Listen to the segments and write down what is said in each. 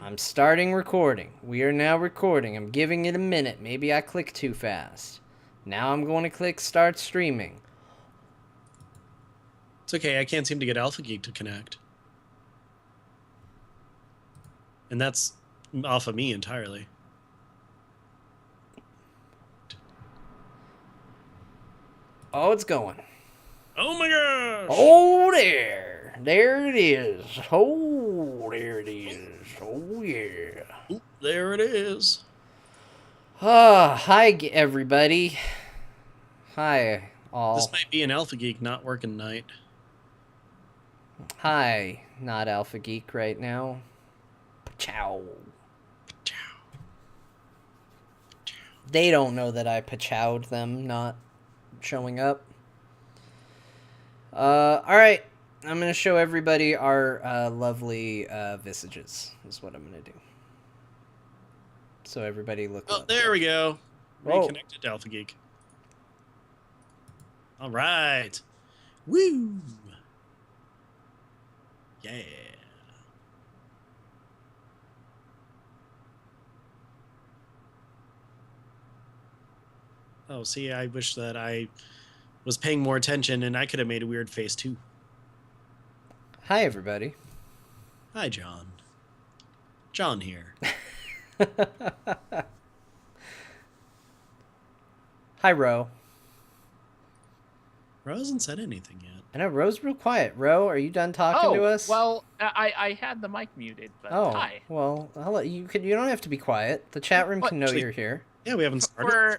I'm starting recording. We are now recording. I'm giving it a minute. Maybe I click too fast. Now I'm going to click start streaming. It's okay. I can't seem to get Alpha Geek to connect. And that's off of me entirely. Oh, it's going. Oh my gosh! Oh, there. There it is. Oh, there it is. Oh, yeah. Oop, there it is. Hi, everybody. Hi, all. This might be an Alpha Geek not working night. Hi, not Alpha Geek right now. Pachow. They don't know that I pachowed them not showing up. Alright. I'm going to show everybody our lovely visages, is what I'm going to do. So everybody look Oh, lovely. there we go. Whoa. Reconnected to Alpha Geek. All right. Woo! Yeah. Oh, see, I wish that I was paying more attention and I could have made a weird face too. Hi, everybody. Hi, John. John here. Hi, Ro. Ro hasn't said anything yet. I know, Ro's real quiet. Ro, are you done talking to us? Well, I had the mic muted, but hi. Well, I'll let you don't have to be quiet. The chat room can know you're here. Yeah, we haven't started.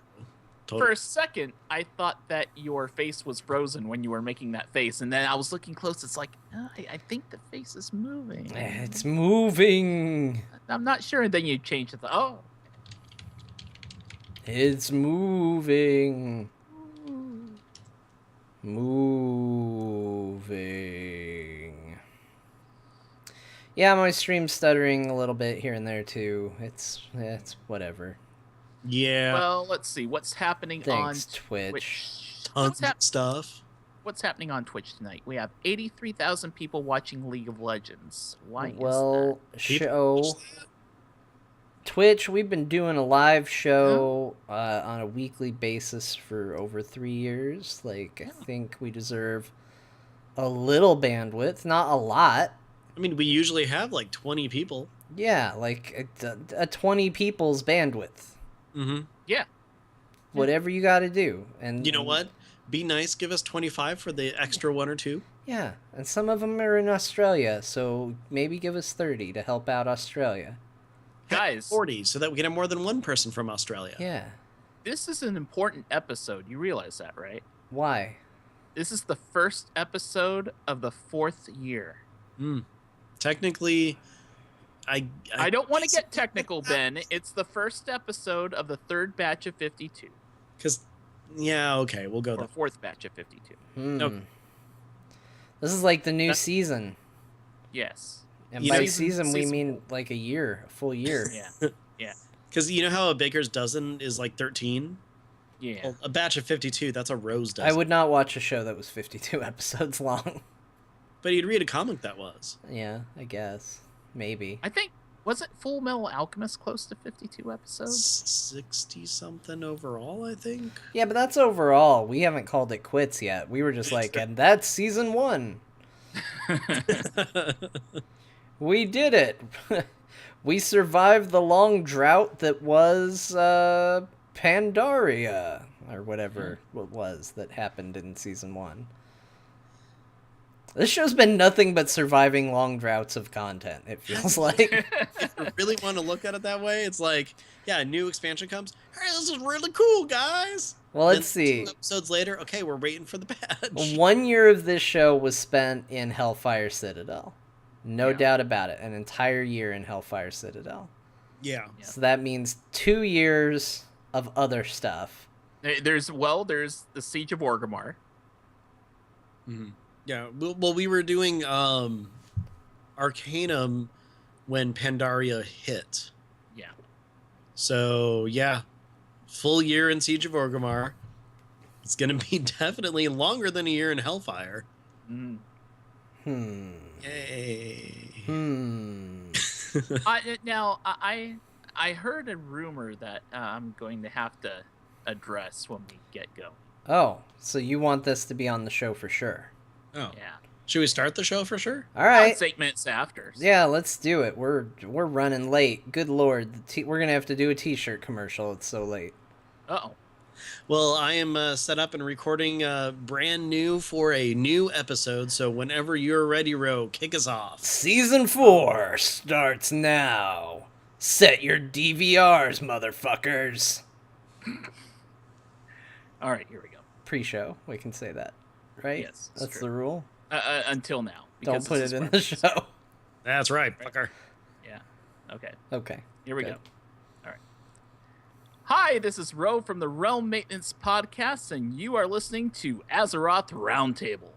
For a second, I thought that your face was frozen when you were making that face, and then I was looking close. It's like, I think the face is moving. It's moving. I'm not sure. And then you changed it. Oh. It's moving. Moving. Yeah, my stream's stuttering a little bit here and there too. It's whatever. Yeah. Well, let's see what's happening Thanks, on Twitch. Tons of stuff. What's happening on Twitch tonight? We have 83,000 people watching League of Legends. Why is that? Show Twitch, we've been doing a live show on a weekly basis for over 3 years. I think we deserve a little bandwidth, not a lot. I mean, we usually have like 20 people. Yeah, like a 20 people's bandwidth. Mm-hmm. Yeah. Whatever you got to do. And you know what? Be nice. Give us 25 for the extra 1 or 2. Yeah, and some of them are in Australia, so maybe give us 30 to help out Australia. Guys, 40, so that we can have more than one person from Australia. Yeah. This is an important episode. You realize that, right? Why? This is the first episode of the 4th year. Technically, I don't want to get technical, Ben. It's the first episode of the 3rd batch of 52. Because, yeah, okay, we'll go there. 4th batch of 52. Okay. This is like the new season. Yes. And by season, we mean like a full year. Yeah. Yeah. Because you know how a baker's dozen is like 13? Yeah. Well, a batch of 52, that's a rose dozen. I would not watch a show that was 52 episodes long. But you'd read a comic that was. Yeah, I guess. Maybe. I think, was it Full Metal Alchemist close to 52 episodes? 60-something overall, I think. Yeah, but that's overall. We haven't called it quits yet. We were just like, and that's season 1. We did it. We survived the long drought that was Pandaria, or whatever it was that happened in season 1. This show's been nothing but surviving long droughts of content, it feels like. If you really want to look at it that way, it's like, yeah, a new expansion comes. Hey, this is really cool, guys. Well, let's see. 2 episodes later, okay, we're waiting for the patch. 1 year of this show was spent in Hellfire Citadel. No doubt about it. An entire year in Hellfire Citadel. Yeah. So that means 2 years of other stuff. There's the Siege of Orgrimmar. Mm-hmm. Yeah. Well, we were doing Arcanum when Pandaria hit. Yeah. So, yeah. Full year in Siege of Orgrimmar. It's going to be definitely longer than a year in Hellfire. Mm. Yay. I heard a rumor that I'm going to have to address when we get going. Oh, so you want this to be on the show for sure? Oh, Yeah. should we start the show for sure? All right. It's 8 minutes after. So. Yeah, let's do it. We're running late. Good lord, we're gonna have to do a T-shirt commercial. It's so late. Uh-oh. Well, I am set up and recording brand new for a new episode. So whenever you're ready, Ro, kick us off. Season 4 starts now. Set your DVRs, motherfuckers. All right, here we go. Pre-show, we can say that, right? Yes, that's true. the rule. Until now. Don't put it in the show. That's right, fucker. Yeah. Okay. Okay. Here we Good. go. All right. Hi, this is Ro from the Realm Maintenance Podcast, and you are listening to Azeroth Roundtable.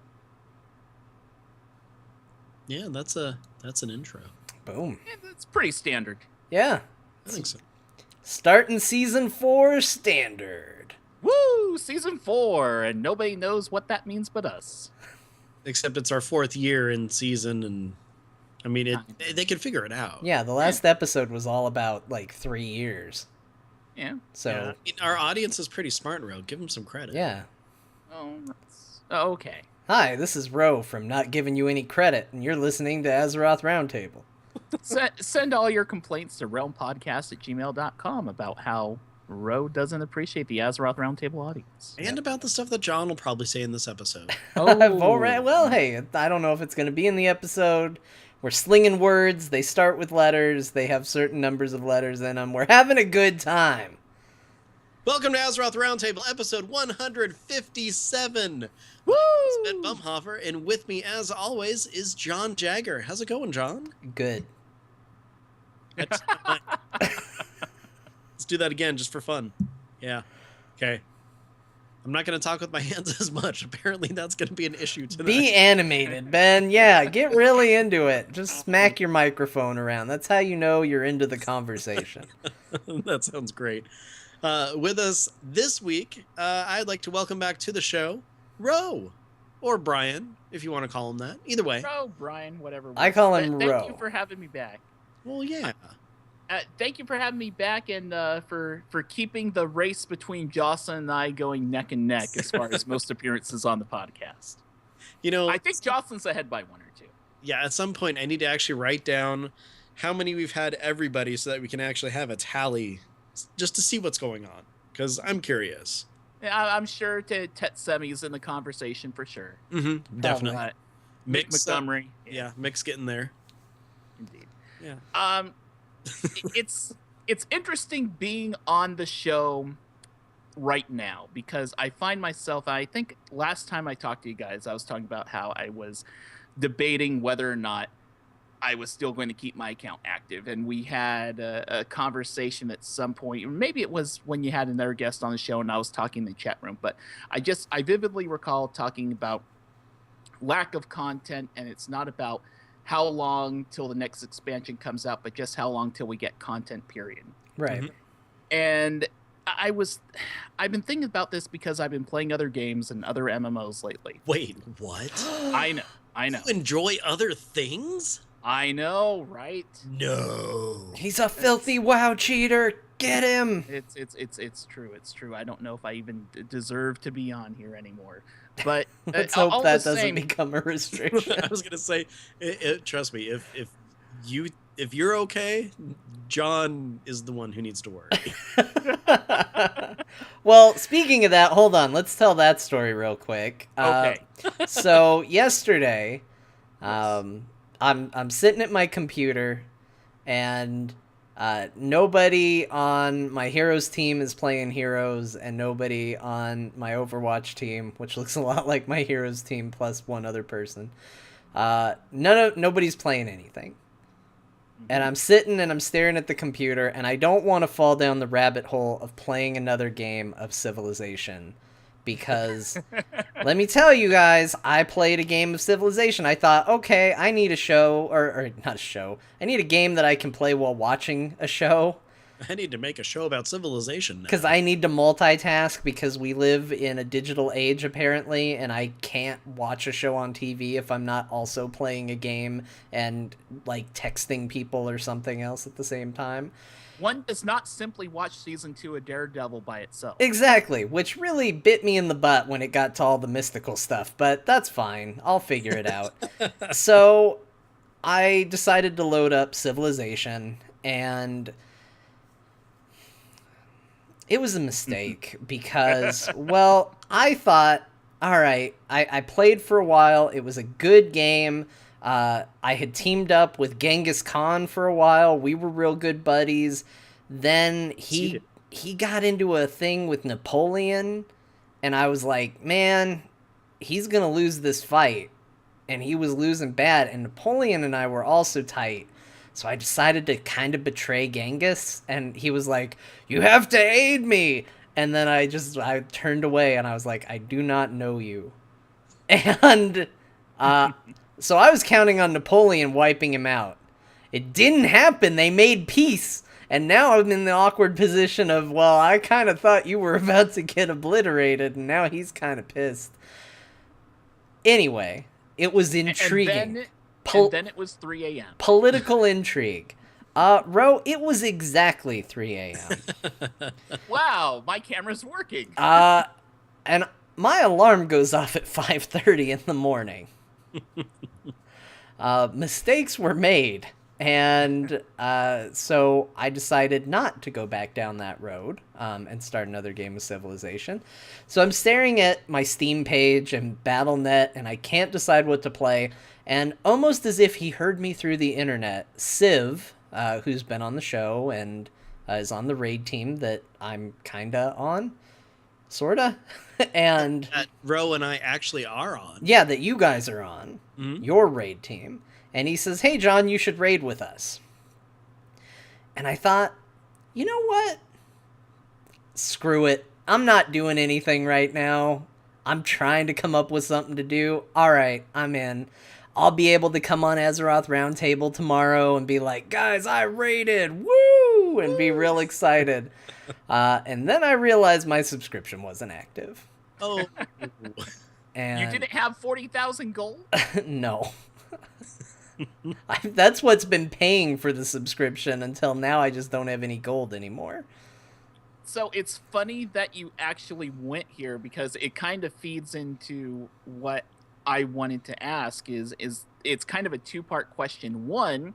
Yeah, that's an intro. Boom. Yeah, that's pretty standard. Yeah. I think so. Starting season 4 standard. Woo! Season 4, and nobody knows what that means but us. Except it's our 4th year in season, and I mean, they can figure it out. Yeah, the last episode was all about like 3 years. Yeah. So Yeah. I mean, our audience is pretty smart, Ro. Give them some credit. yeah. Okay. Hi, this is Ro from Not Giving You Any Credit, and you're listening to Azeroth Roundtable. Send all your complaints to realmpodcast@gmail.com about how Ro doesn't appreciate the Azeroth Roundtable audience. And about the stuff that John will probably say in this episode. I've already, well, hey, I don't know if it's going to be in the episode. We're slinging words. They start with letters. They have certain numbers of letters in them. We're having a good time. Welcome to Azeroth Roundtable, episode 157. Woo! It's Ben Bumhofer, and with me, as always, is John Jagger. How's it going, John? Good. Let's do that again, just for fun. Yeah. Okay. I'm not going to talk with my hands as much. Apparently, that's going to be an issue tonight. Be animated, Ben. Yeah, get really into it. Just smack your microphone around. That's how you know you're into the conversation. That sounds great. With us this week, I'd like to welcome back to the show, Ro, or Brian, if you want to call him that. Either way. Ro, Brian, whatever. I call him Thank Ro. you for having me back. Well, yeah. Thank you for having me back, and for keeping the race between Jocelyn and I going neck and neck as far as most appearances on the podcast. You know, I think Jocelyn's ahead by 1 or 2. Yeah, at some point, I need to actually write down how many we've had everybody so that we can actually have a tally just to see what's going on, because I'm curious. Yeah, I'm sure Tetsemi is in the conversation for sure. Mm-hmm, definitely. Mick Mick's Montgomery. Yeah, Mick's getting there. Indeed. Yeah. It's interesting being on the show right now because I find myself, I think last time I talked to you guys, I was talking about how I was debating whether or not I was still going to keep my account active. And we had a conversation at some point, maybe it was when you had another guest on the show and I was talking in the chat room, but I vividly recall talking about lack of content, and it's not about how long till the next expansion comes out, but just how long till we get content, period. Right. Mhm. And I've been thinking about this because I've been playing other games and other MMOs lately. Wait, what? I know. You enjoy other things? I know, right? No. He's a filthy WoW cheater. Get him. It's true. It's true. I don't know if I even deserve to be on here anymore. But Let's all hope the that doesn't same- become a restriction. I was gonna say, trust me, if you're okay, John is the one who needs to worry. Well, speaking of that, hold on. Let's tell that story real quick. Okay. So yesterday, I'm sitting at my computer, and nobody on my Heroes team is playing Heroes, and nobody on my Overwatch team, which looks a lot like my Heroes team plus one other person. Nobody's playing anything. And I'm sitting and I'm staring at the computer, and I don't want to fall down the rabbit hole of playing another game of Civilization. Because, let me tell you guys, I played a game of Civilization. I thought, okay, I need a show, or not a show. I need a game that I can play while watching a show. I need to make a show about civilization now. Because I need to multitask because we live in a digital age, apparently, and I can't watch a show on TV if I'm not also playing a game and, like, texting people or something else at the same time. One does not simply watch season 2 of Daredevil by itself. Exactly, which really bit me in the butt when it got to all the mystical stuff, but that's fine. I'll figure it out. So I decided to load up Civilization, and it was a mistake because, well, I thought, all right, I played for a while. It was a good game. I had teamed up with Genghis Khan for a while. We were real good buddies. Then he got into a thing with Napoleon, and I was like, man, he's going to lose this fight. And he was losing bad, and Napoleon and I were also tight. So I decided to kind of betray Genghis, and he was like, you have to aid me. And then I turned away, and I was like, I do not know you. And so I was counting on Napoleon wiping him out. It didn't happen. They made peace. And now I'm in the awkward position of, well, I kind of thought you were about to get obliterated, and now he's kind of pissed. Anyway, it was intriguing. And then it was 3 a.m. Political intrigue. Ro, it was exactly 3 a.m. Wow, my camera's working. And my alarm goes off at 5:30 in the morning. Mistakes were made. And so I decided not to go back down that road and start another game of Civilization. So I'm staring at my Steam page and Battle.net, and I can't decide what to play. And almost as if he heard me through the internet, Civ, who's been on the show and is on the raid team that I'm kinda on, sorta, and that Ro and I actually are on. Yeah, that you guys are on, your raid team. And he says, hey, John, you should raid with us. And I thought, you know what? Screw it. I'm not doing anything right now. I'm trying to come up with something to do. All right, I'm in. I'll be able to come on Azeroth Roundtable tomorrow and be like, guys, I raided. Woo! And be real excited. And then I realized my subscription wasn't active. Oh. And you didn't have 40,000 gold? No. That's what's been paying for the subscription until now. I just don't have any gold anymore. So it's funny that you actually went here, because it kind of feeds into what I wanted to ask. Is it's kind of a two-part question. One,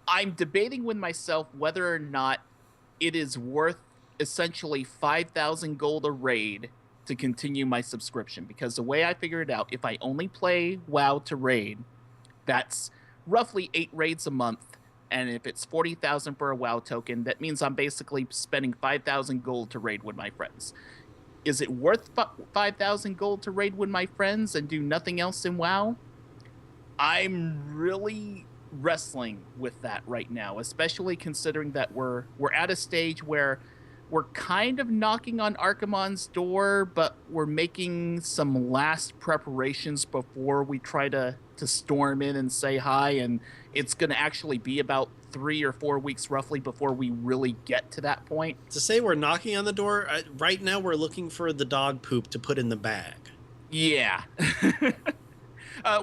I'm debating with myself whether or not it is worth essentially 5,000 gold a raid to continue my subscription, because the way I figure it out, if I only play WoW to raid, that's roughly 8 raids a month, and if it's 40,000 for a WoW token, that means I'm basically spending 5,000 gold to raid with my friends. Is it worth 5,000 gold to raid with my friends and do nothing else in WoW? I'm really wrestling with that right now, especially considering that we're at a stage where we're kind of knocking on Archimonde's door, but we're making some last preparations before we try to storm in and say hi, and it's going to actually be about 3 or 4 weeks roughly before we really get to that point. To say we're knocking on the door, right now we're looking for the dog poop to put in the bag. Yeah.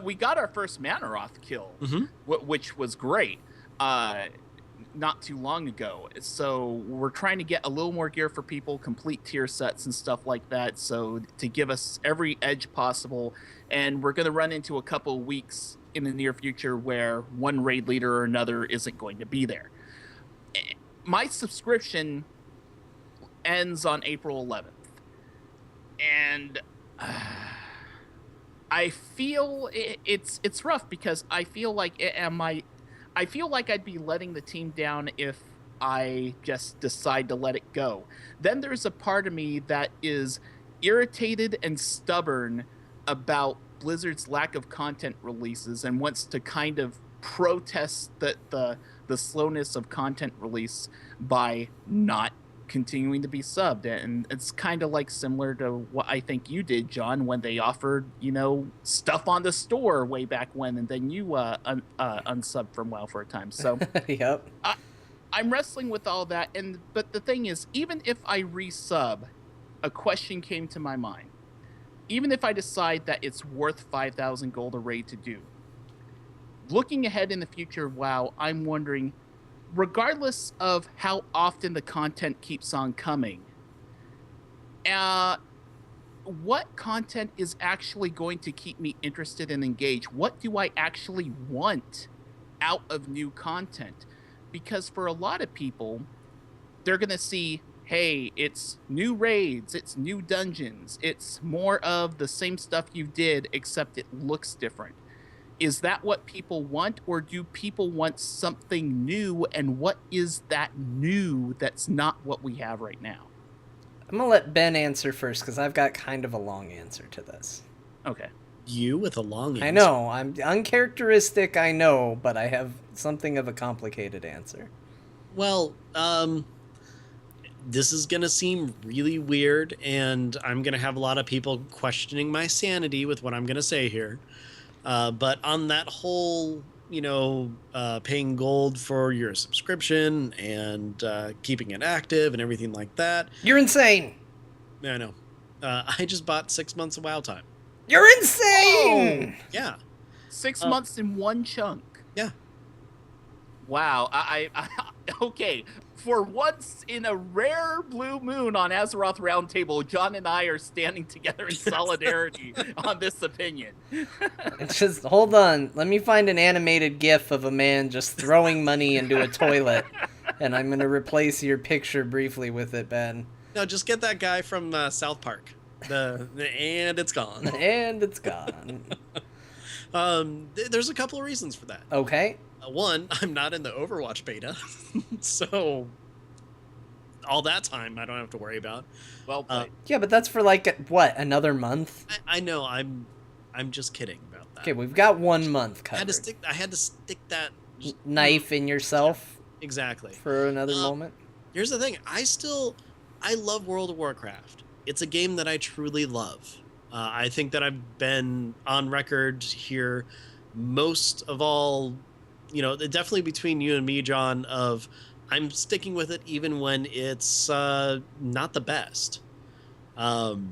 We got our first Manaroth kill, which was great. Not too long ago. So we're trying to get a little more gear for people, complete tier sets and stuff like that, so to give us every edge possible. And we're going to run into a couple of weeks in the near future where one raid leader or another isn't going to be there. My subscription ends on April 11th. And I feel it's rough, because I feel like I feel like I'd be letting the team down if I just decide to let it go. Then there's a part of me that is irritated and stubborn about Blizzard's lack of content releases and wants to kind of protest the slowness of content release by not continuing to be subbed. And it's kind of like similar to what I think you did, John, when they offered, stuff on the store way back when, and then you unsubbed from WoW for a time. So Yep. I'm wrestling with all that, but the thing is, even if I resub, a question came to my mind. Even if I decide that it's worth 5,000 gold a raid to do, looking ahead in the future, WoW, I'm wondering, regardless of how often the content keeps on coming, uh, what content is actually going to keep me interested and engaged? What do I actually want out of new content? Because for a lot of people, they're going to see, hey, it's new raids, it's new dungeons, it's more of the same stuff you did, except it looks different. Is that what people want, or do people want something new? And what is that new that's not what we have right now? I'm gonna let Ben answer first because I've got kind of a long answer to this. Okay. You with a long answer. I know, I'm uncharacteristic, I know, but I have something of a complicated answer. Well, this is going to seem really weird, and I'm going to have a lot of people questioning my sanity with what I'm going to say here. But on that whole, paying gold for your subscription and keeping it active and everything like that. You're insane! I know. I just bought 6 months of WoW time. You're insane! Oh! Yeah. 6 months in one chunk. Yeah. Wow. I okay. For once in a rare blue moon on Azeroth Roundtable, John and I are standing together in solidarity on this opinion. It's just, hold on. Let me find an animated gif of a man just throwing money into a toilet, and I'm going to replace your picture briefly with it, Ben. No, just get that guy from South Park. And it's gone. And it's gone. There's a couple of reasons for that. Okay. One, I'm not in the Overwatch beta, so all that time I don't have to worry about. Well played. Yeah, but that's for like, what, another month? I know, I'm just kidding about that. Okay, we've got 1 month covered. I had to stick that knife in yourself exactly for another moment. Here's the thing, I love World of Warcraft. It's a game that I truly love. I think that I've been on record here most of all, definitely between you and me, John, of I'm sticking with it even when it's not the best. And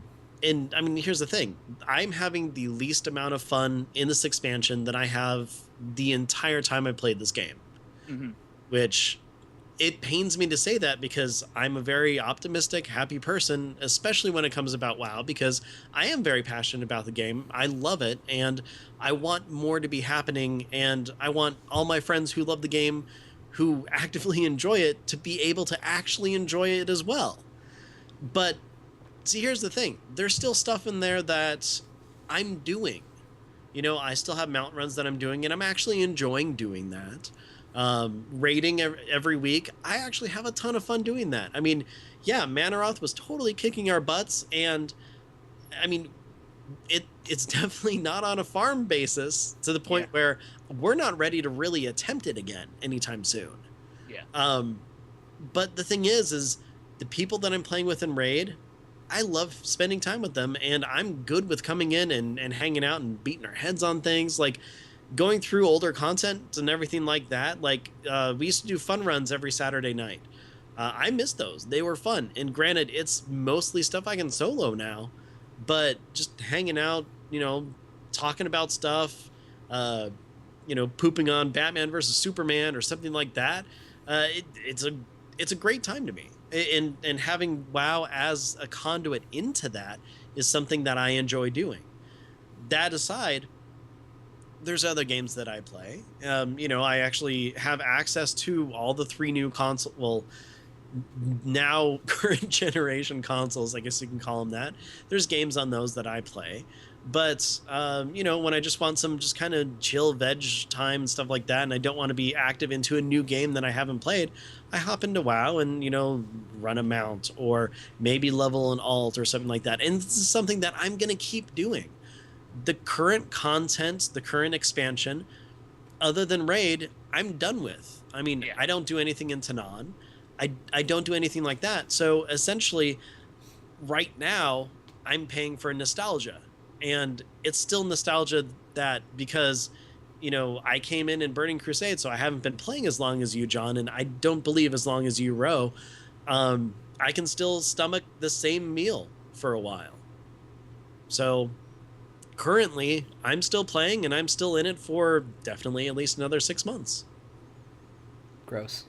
I mean, here's the thing. I'm having the least amount of fun in this expansion that I have the entire time I played this game. Mm-hmm. Which it pains me to say that because I'm a very optimistic, happy person, especially when it comes about WoW, because I am very passionate about the game. I love it, and I want more to be happening, and I want all my friends who love the game, who actively enjoy it, to be able to actually enjoy it as well. But see, here's the thing. There's still stuff in there that I'm doing. I still have mountain runs that I'm doing, and I'm actually enjoying doing that. Raiding every week, I actually have a ton of fun doing that. I mean, yeah, Manaroth was totally kicking our butts, and I mean, it's definitely not on a farm basis to the point where we're not ready to really attempt it again anytime soon. Yeah. But the thing is the people that I'm playing with in Raid, I love spending time with them, and I'm good with coming in and hanging out and beating our heads on things, like going through older content and everything like that. Like we used to do fun runs every Saturday night. I miss those. They were fun. And granted, it's mostly stuff I can solo now, but just hanging out, talking about stuff, pooping on Batman versus Superman or something like that. It's a great time to me. And having WoW as a conduit into that is something that I enjoy doing. That aside, there's other games that I play. I actually have access to all the 3 new now current generation consoles, I guess you can call them that. There's games on those that I play. But, when I just want some just kind of chill veg time and stuff like that, and I don't want to be active into a new game that I haven't played, I hop into WoW and, run a mount or maybe level an alt or something like that. And this is something that I'm going to keep doing. The current content, the current expansion, other than Raid, I'm done with. I mean, I don't do anything in Tanan. I don't do anything like that. So essentially, right now, I'm paying for nostalgia. And it's still nostalgia that because I came in Burning Crusade, so I haven't been playing as long as you, John, and I don't believe as long as you, Ro. I can still stomach the same meal for a while. So currently, I'm still playing, and I'm still in it for definitely at least another 6 months. Gross.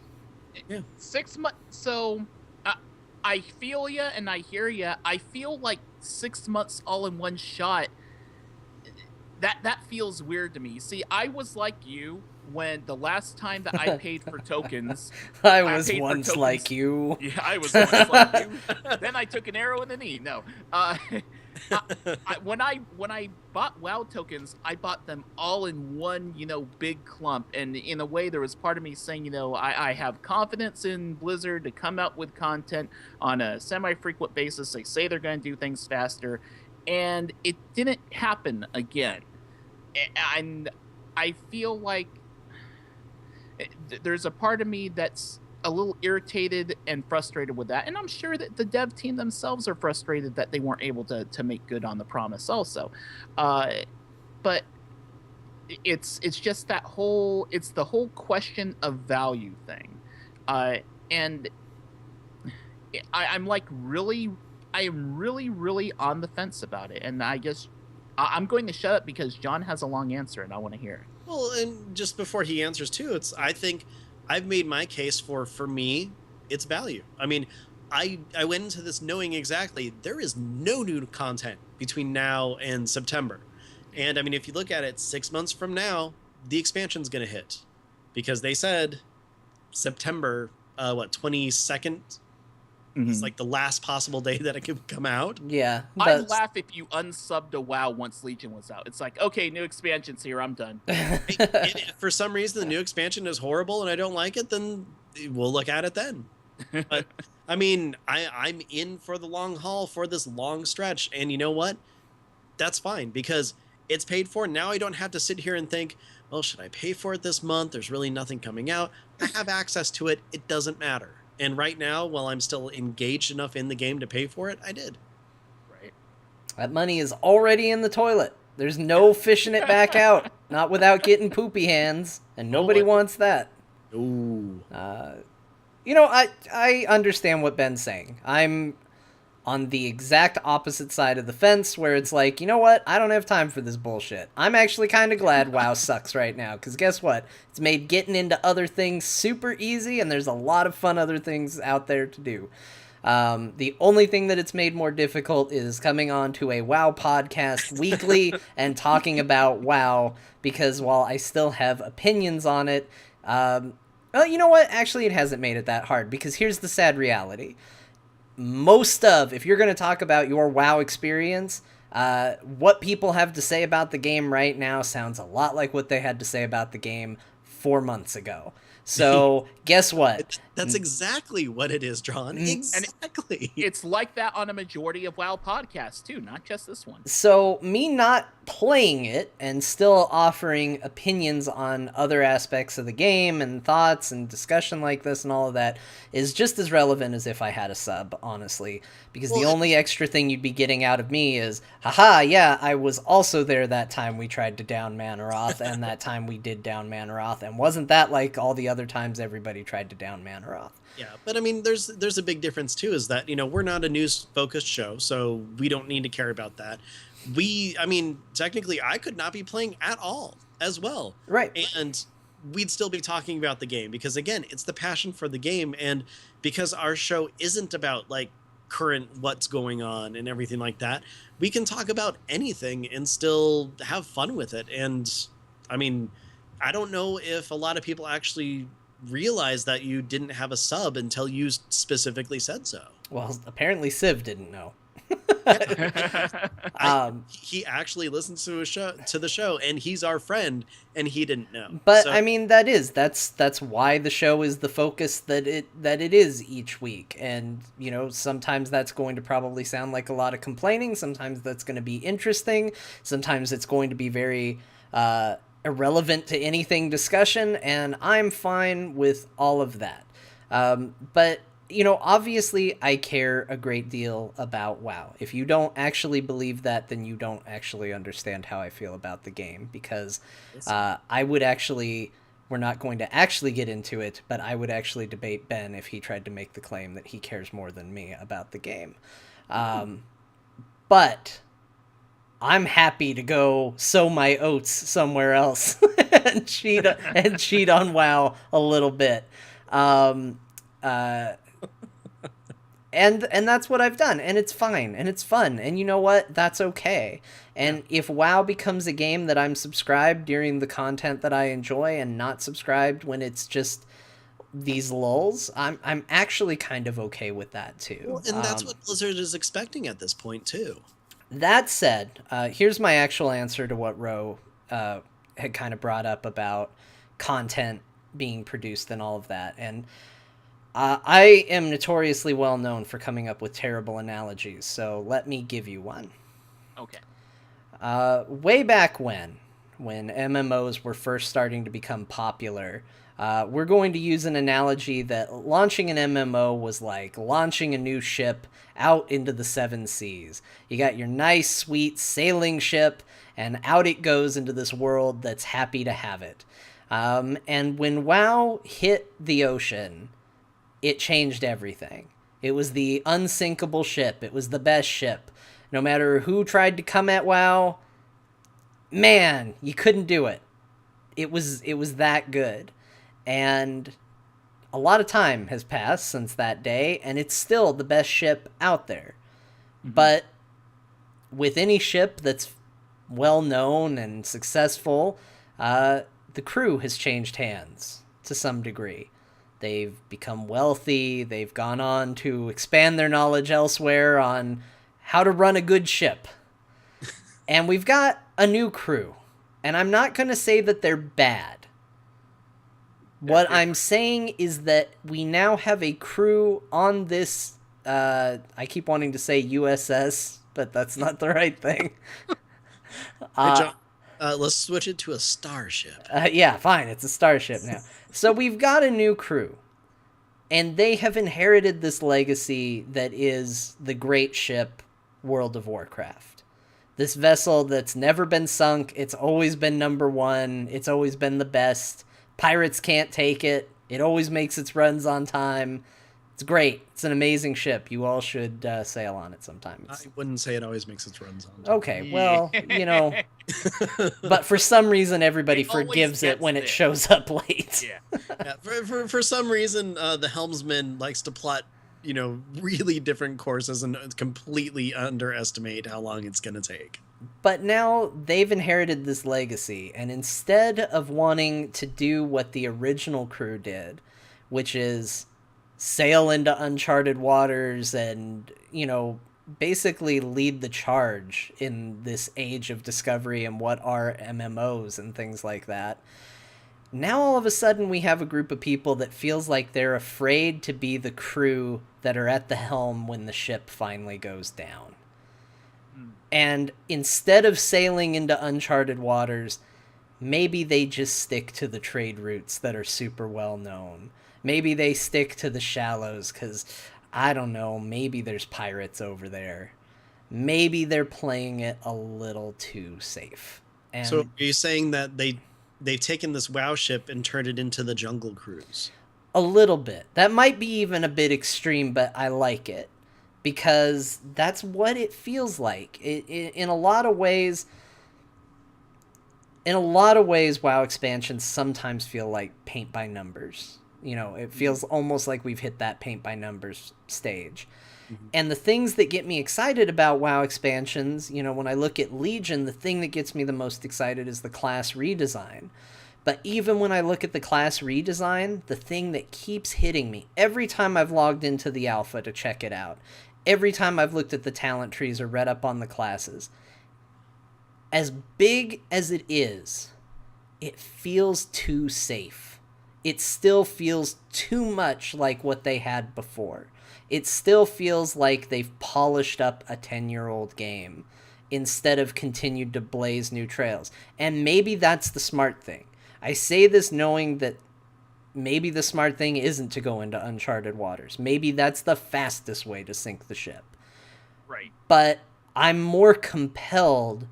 Yeah. 6 months. So I feel you and I hear you. I feel like 6 months all in one shot. That feels weird to me. See, I was like you when the last time that I paid for tokens. I was once like you. Yeah, I was once like you. Then I took an arrow in the knee. No, when I bought WoW tokens, I bought them all in one, big clump. And in a way, there was part of me saying, I have confidence in Blizzard to come out with content on a semi-frequent basis. They say they're going to do things faster, and it didn't happen again. And I feel like there's a part of me that's a little irritated and frustrated with that, and I'm sure that the dev team themselves are frustrated that they weren't able to make good on the promise also. But it's just the whole question of value thing, and I'm like I am really on the fence about it, and I guess I'm going to shut up because John has a long answer and I want to hear it. Well, and just before he answers too, I think I've made my case for me, it's value. I mean, I went into this knowing exactly there is no new content between now and September. And I mean, if you look at it 6 months from now, the expansion's going to hit because they said September 22nd. It's like the last possible day that it could come out. Yeah. I'd laugh if you unsubbed a WoW once Legion was out. It's like, okay, new expansion's here, I'm done. If for some reason the new expansion is horrible and I don't like it, then we'll look at it then. But I mean, I'm in for the long haul for this long stretch, and you know what? That's fine because it's paid for. Now I don't have to sit here and think, well, should I pay for it this month? There's really nothing coming out. I have access to it. It doesn't matter. And right now, while I'm still engaged enough in the game to pay for it, I did. Right. That money is already in the toilet. There's no fishing it back out. Not without getting poopy hands. And nobody wants that. Ooh. I understand what Ben's saying. I'm on the exact opposite side of the fence where it's like, you know what? I don't have time for this bullshit. I'm actually kind of glad WoW sucks right now, because guess what? It's made getting into other things super easy, and there's a lot of fun other things out there to do. The only thing that it's made more difficult is coming on to a WoW podcast weekly and talking about WoW, because while I still have opinions on it, well, you know what? Actually, it hasn't made it that hard, because here's the sad reality. If you're going to talk about your WoW experience, what people have to say about the game right now sounds a lot like what they had to say about the game 4 months ago. So guess what? That's exactly what it is, John. Exactly. It's like that on a majority of WoW podcasts too, not just this one. So me not playing it and still offering opinions on other aspects of the game and thoughts and discussion like this and all of that is just as relevant as if I had a sub, honestly. Because the only extra thing you'd be getting out of me is, haha, yeah, I was also there that time we tried to down Manaroth and that time we did down Manaroth, and wasn't that like all the other times everybody tried to down Manaroth? Yeah, but I mean, there's a big difference too, is that, we're not a news-focused show, so we don't need to care about that. Technically, I could not be playing at all as well. Right. And we'd still be talking about the game because, again, it's the passion for the game, and because our show isn't about, like, current what's going on and everything like that, we can talk about anything and still have fun with it. And, I mean, I don't know if a lot of people actually realize that you didn't have a sub until you specifically said so. Well, apparently Civ didn't know. He actually listens to the show, and he's our friend, and he didn't know. But so, I mean, that's why the show is the focus that it is each week. And sometimes that's going to probably sound like a lot of complaining. Sometimes that's going to be interesting. Sometimes it's going to be very irrelevant to anything discussion, and I'm fine with all of that. But obviously I care a great deal about WoW. If you don't actually believe that, then you don't actually understand how I feel about the game, because I would actually, we're not going to actually get into it, but I would actually debate Ben if he tried to make the claim that he cares more than me about the game. But I'm happy to go sow my oats somewhere else and cheat on WoW a little bit. Um, and that's what I've done, and it's fine, and it's fun, and you know what? That's okay. And if WoW becomes a game that I'm subscribed during the content that I enjoy and not subscribed when it's just these lulls, I'm actually kind of okay with that too. Well, and that's what Blizzard is expecting at this point too. That said, here's my actual answer to what Ro had kind of brought up about content being produced and all of that. And I am notoriously well known for coming up with terrible analogies, so let me give you one. Okay. Way back when MMOs were first starting to become popular, we're going to use an analogy that launching an MMO was like launching a new ship out into the seven seas. You got your nice, sweet sailing ship, and out it goes into this world that's happy to have it. And when WoW hit the ocean, it changed everything. It was the unsinkable ship. It was the best ship. No matter who tried to come at WoW, man, you couldn't do it. It was that good. And a lot of time has passed since that day, and it's still the best ship out there. Mm-hmm. But with any ship that's well known and successful, the crew has changed hands to some degree. They've become wealthy. They've gone on to expand their knowledge elsewhere on how to run a good ship. And we've got a new crew. And I'm not going to say that they're bad. What I'm saying is that we now have a crew on this, I keep wanting to say USS, but that's not the right thing. Hey, John, let's switch it to a starship. Yeah, fine. It's a starship now. So we've got a new crew. And they have inherited this legacy that is the great ship World of Warcraft. This vessel that's never been sunk. It's always been number one. It's always been the best. Pirates can't take it. It always makes its runs on time. It's great. It's an amazing ship. You all should sail on it sometime. I wouldn't say it always makes its runs on time. Okay, well, but for some reason everybody forgives it when it shows up late. Yeah. For some reason, the helmsman likes to plot, really different courses and completely underestimate how long it's going to take. But now they've inherited this legacy, and instead of wanting to do what the original crew did, which is sail into uncharted waters and, basically lead the charge in this age of discovery and what are MMOs and things like that, now all of a sudden we have a group of people that feels like they're afraid to be the crew that are at the helm when the ship finally goes down. And instead of sailing into uncharted waters, maybe they just stick to the trade routes that are super well known. Maybe they stick to the shallows because, I don't know, maybe there's pirates over there. Maybe they're playing it a little too safe. And so are you saying that they've taken this WoW ship and turned it into the Jungle Cruise? A little bit. That might be even a bit extreme, but I like it. Because that's what it feels like. In a lot of ways, WoW expansions sometimes feel like paint by numbers. It feels almost like we've hit that paint by numbers stage. Mm-hmm. And the things that get me excited about WoW expansions, when I look at Legion, the thing that gets me the most excited is the class redesign. But even when I look at the class redesign, the thing that keeps hitting me every time I've logged into the alpha to check it out, every time I've looked at the talent trees or read up on the classes, as big as it is, it feels too safe. It still feels too much like what they had before. It still feels like they've polished up a 10-year-old game instead of continued to blaze new trails. And maybe that's the smart thing. I say this knowing that maybe the smart thing isn't to go into uncharted waters. Maybe that's the fastest way to sink the ship. Right. But I'm more compelled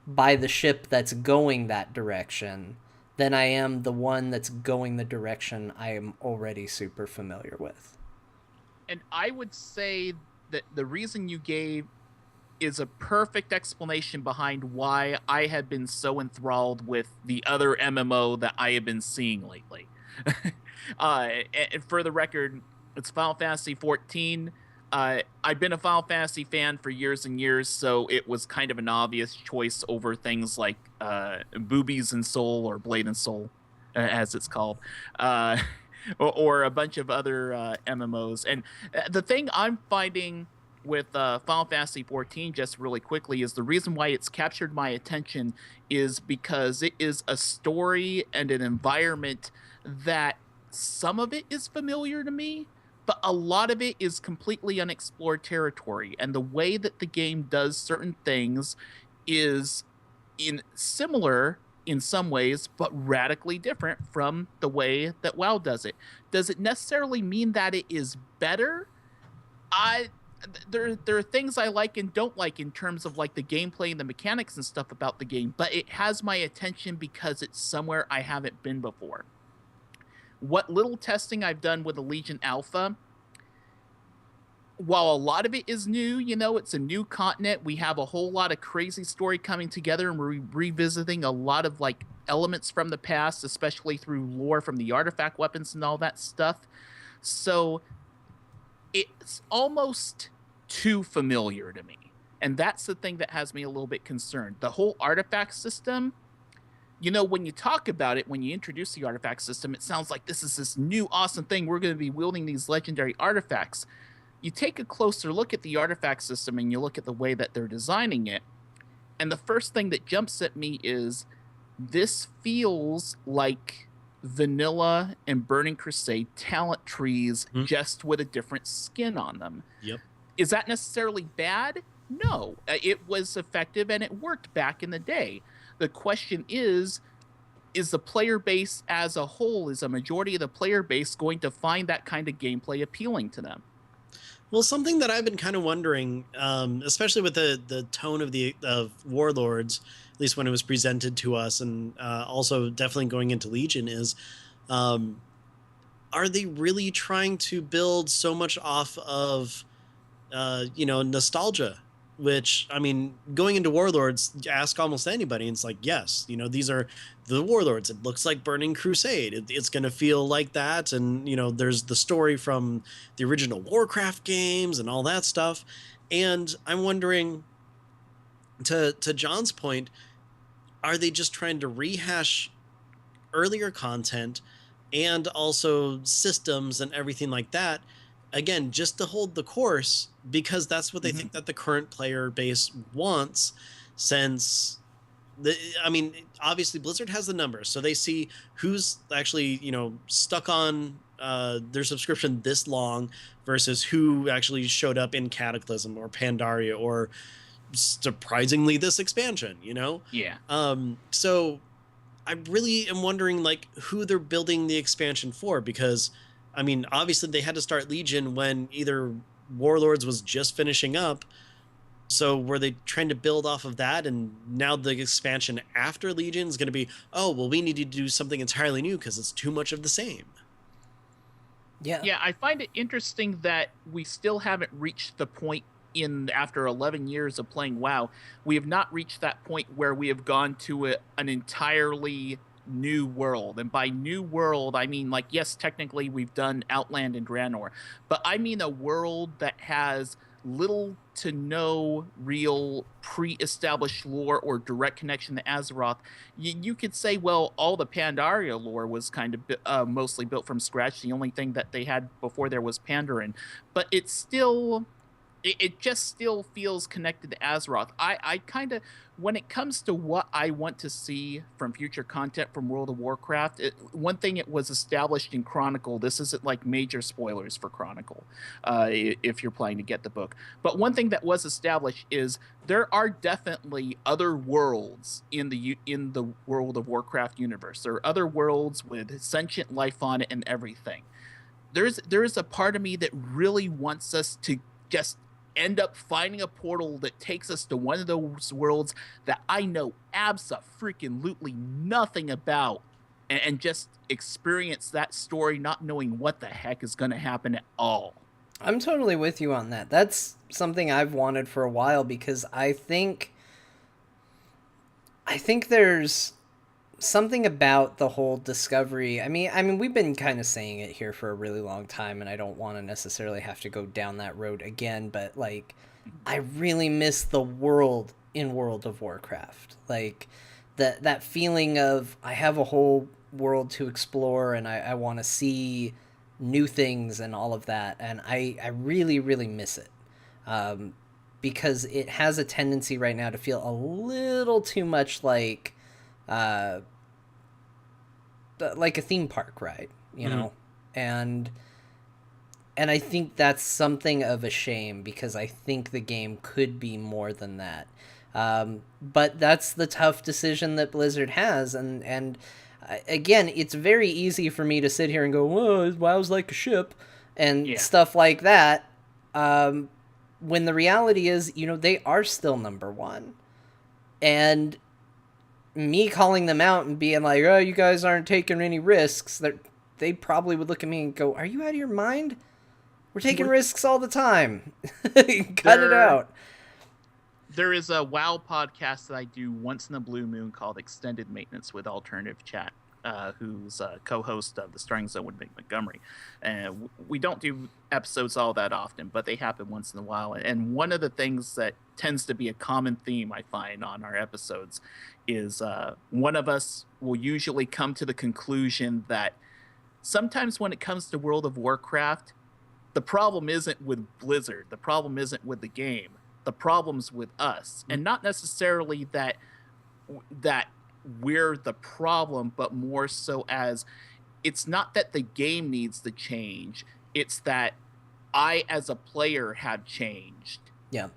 by the ship that's going that direction than I am the one that's going the direction I am already super familiar with. And I would say that the reason you gave is a perfect explanation behind why I have been so enthralled with the other MMO that I have been seeing lately. And for the record, it's Final Fantasy 14. I've been a Final Fantasy fan for years and years, so it was kind of an obvious choice over things like Boobies and Soul, or Blade and Soul, as it's called, uh, or a bunch of other MMOs. And the thing I'm finding with Final Fantasy 14, just really quickly, is the reason why it's captured my attention is because it is a story and an environment that some of it is familiar to me, but a lot of it is completely unexplored territory. And the way that the game does certain things is similar in some ways, but radically different from the way that WoW does it. Does it necessarily mean that it is better? I there are things I like and don't like in terms of like the gameplay and the mechanics and stuff about the game, but it has my attention because it's somewhere I haven't been before. What little testing I've done with the Legion Alpha, while a lot of it is new, it's a new continent. We have a whole lot of crazy story coming together, and we're revisiting a lot of like elements from the past, especially through lore from the artifact weapons and all that stuff. So it's almost too familiar to me. And that's the thing that has me a little bit concerned. The whole artifact system, when you talk about it, when you introduce the artifact system, it sounds like this is this new awesome thing. We're going to be wielding these legendary artifacts. You take a closer look at the artifact system and you look at the way that they're designing it, and the first thing that jumps at me is this feels like vanilla and Burning Crusade talent trees, just with a different skin on them. Yep. Is that necessarily bad? No. It was effective and it worked back in the day. The question is the player base as a whole, is a majority of the player base going to find that kind of gameplay appealing to them? Well, something that I've been kind of wondering, especially with the tone of Warlords, at least when it was presented to us, and also definitely going into Legion, is are they really trying to build so much off of nostalgia? Which, I mean, going into Warlords, ask almost anybody, and it's like, yes, these are the Warlords. It looks like Burning Crusade. It's going to feel like that. And, there's the story from the original Warcraft games and all that stuff. And I'm wondering, to John's point, are they just trying to rehash earlier content and also systems and everything like that? Again, just to hold the course, because that's what they think that the current player base wants, since obviously Blizzard has the numbers, so they see who's actually, stuck on their subscription this long versus who actually showed up in Cataclysm or Pandaria or surprisingly this expansion, Yeah. So I really am wondering like who they're building the expansion for, because obviously they had to start Legion when either Warlords was just finishing up. So were they trying to build off of that? And now the expansion after Legion is going to be, oh, well, we need to do something entirely new because it's too much of the same. Yeah, I find it interesting that we still haven't reached the point after 11 years of playing WoW, we have not reached that point where we have gone to an entirely new world. And by new world, I mean, like, yes, technically we've done Outland and Draenor, but I mean a world that has little to no real pre-established lore or direct connection to Azeroth. You could say, well, all the Pandaria lore was kind of mostly built from scratch. The only thing that they had before there was Pandaren, but it's still it just still feels connected to Azeroth. I kind of, when it comes to what I want to see from future content from World of Warcraft, one thing it was established in Chronicle, this isn't like major spoilers for Chronicle, if you're planning to get the book, but one thing that was established is there are definitely other worlds in the World of Warcraft universe. There are other worlds with sentient life on it and everything. There is a part of me that really wants us to just end up finding a portal that takes us to one of those worlds that I know abso-freaking-lutely nothing about, and just experience that story not knowing what the heck is going to happen at all. I'm totally with you on that. That's something I've wanted for a while because I think there's something about the whole discovery. I mean we've been kind of saying it here for a really long time and I don't want to necessarily have to go down that road again, but like I really miss the world in World of Warcraft. Like that feeling of I have a whole world to explore and I want to see new things and all of that, and I really really miss it. Because it has a tendency right now to feel a little too much uh, like a theme park ride, you know? And I think that's something of a shame because I think the game could be more than that. But that's the tough decision that Blizzard has, and again, it's very easy for me to sit here and go, "Whoa, WoW's like a ship," and stuff like that. When the reality is, they are still number one, and me calling them out and being like, "Oh, you guys aren't taking any risks," they probably would look at me and go, "Are you out of your mind? We're taking risks all the time. Cut it out." There is a WoW podcast that I do once in a blue moon called Extended Maintenance with Alternative Chat, who's a co-host of the Starting Zone with Mick Montgomery. And we don't do episodes all that often, but they happen once in a while. And one of the things that tends to be a common theme I find on our episodes is one of us will usually come to the conclusion that sometimes when it comes to World of Warcraft, the problem isn't with Blizzard. The problem isn't with the game. The problem's with us. And not necessarily that we're the problem, but more so as it's not that the game needs to change. It's that I, as a player, have changed. Yeah.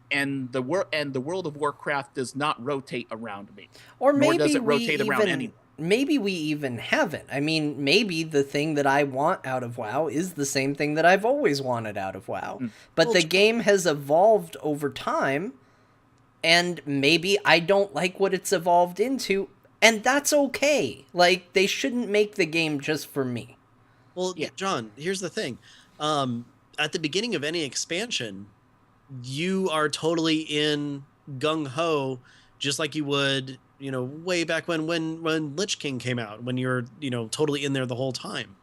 And the World of Warcraft does not rotate around me. Or nor maybe does it we rotate around anyone. Maybe we even haven't. I mean, maybe the thing that I want out of WoW is the same thing that I've always wanted out of WoW. But the game has evolved over time, and maybe I don't like what it's evolved into, and that's okay. Like, they shouldn't make the game just for me. Well, yeah. John, here's the thing. At the beginning of any expansion, you are totally in gung-ho, just like you would, way back when Lich King came out, when you're, totally in there the whole time.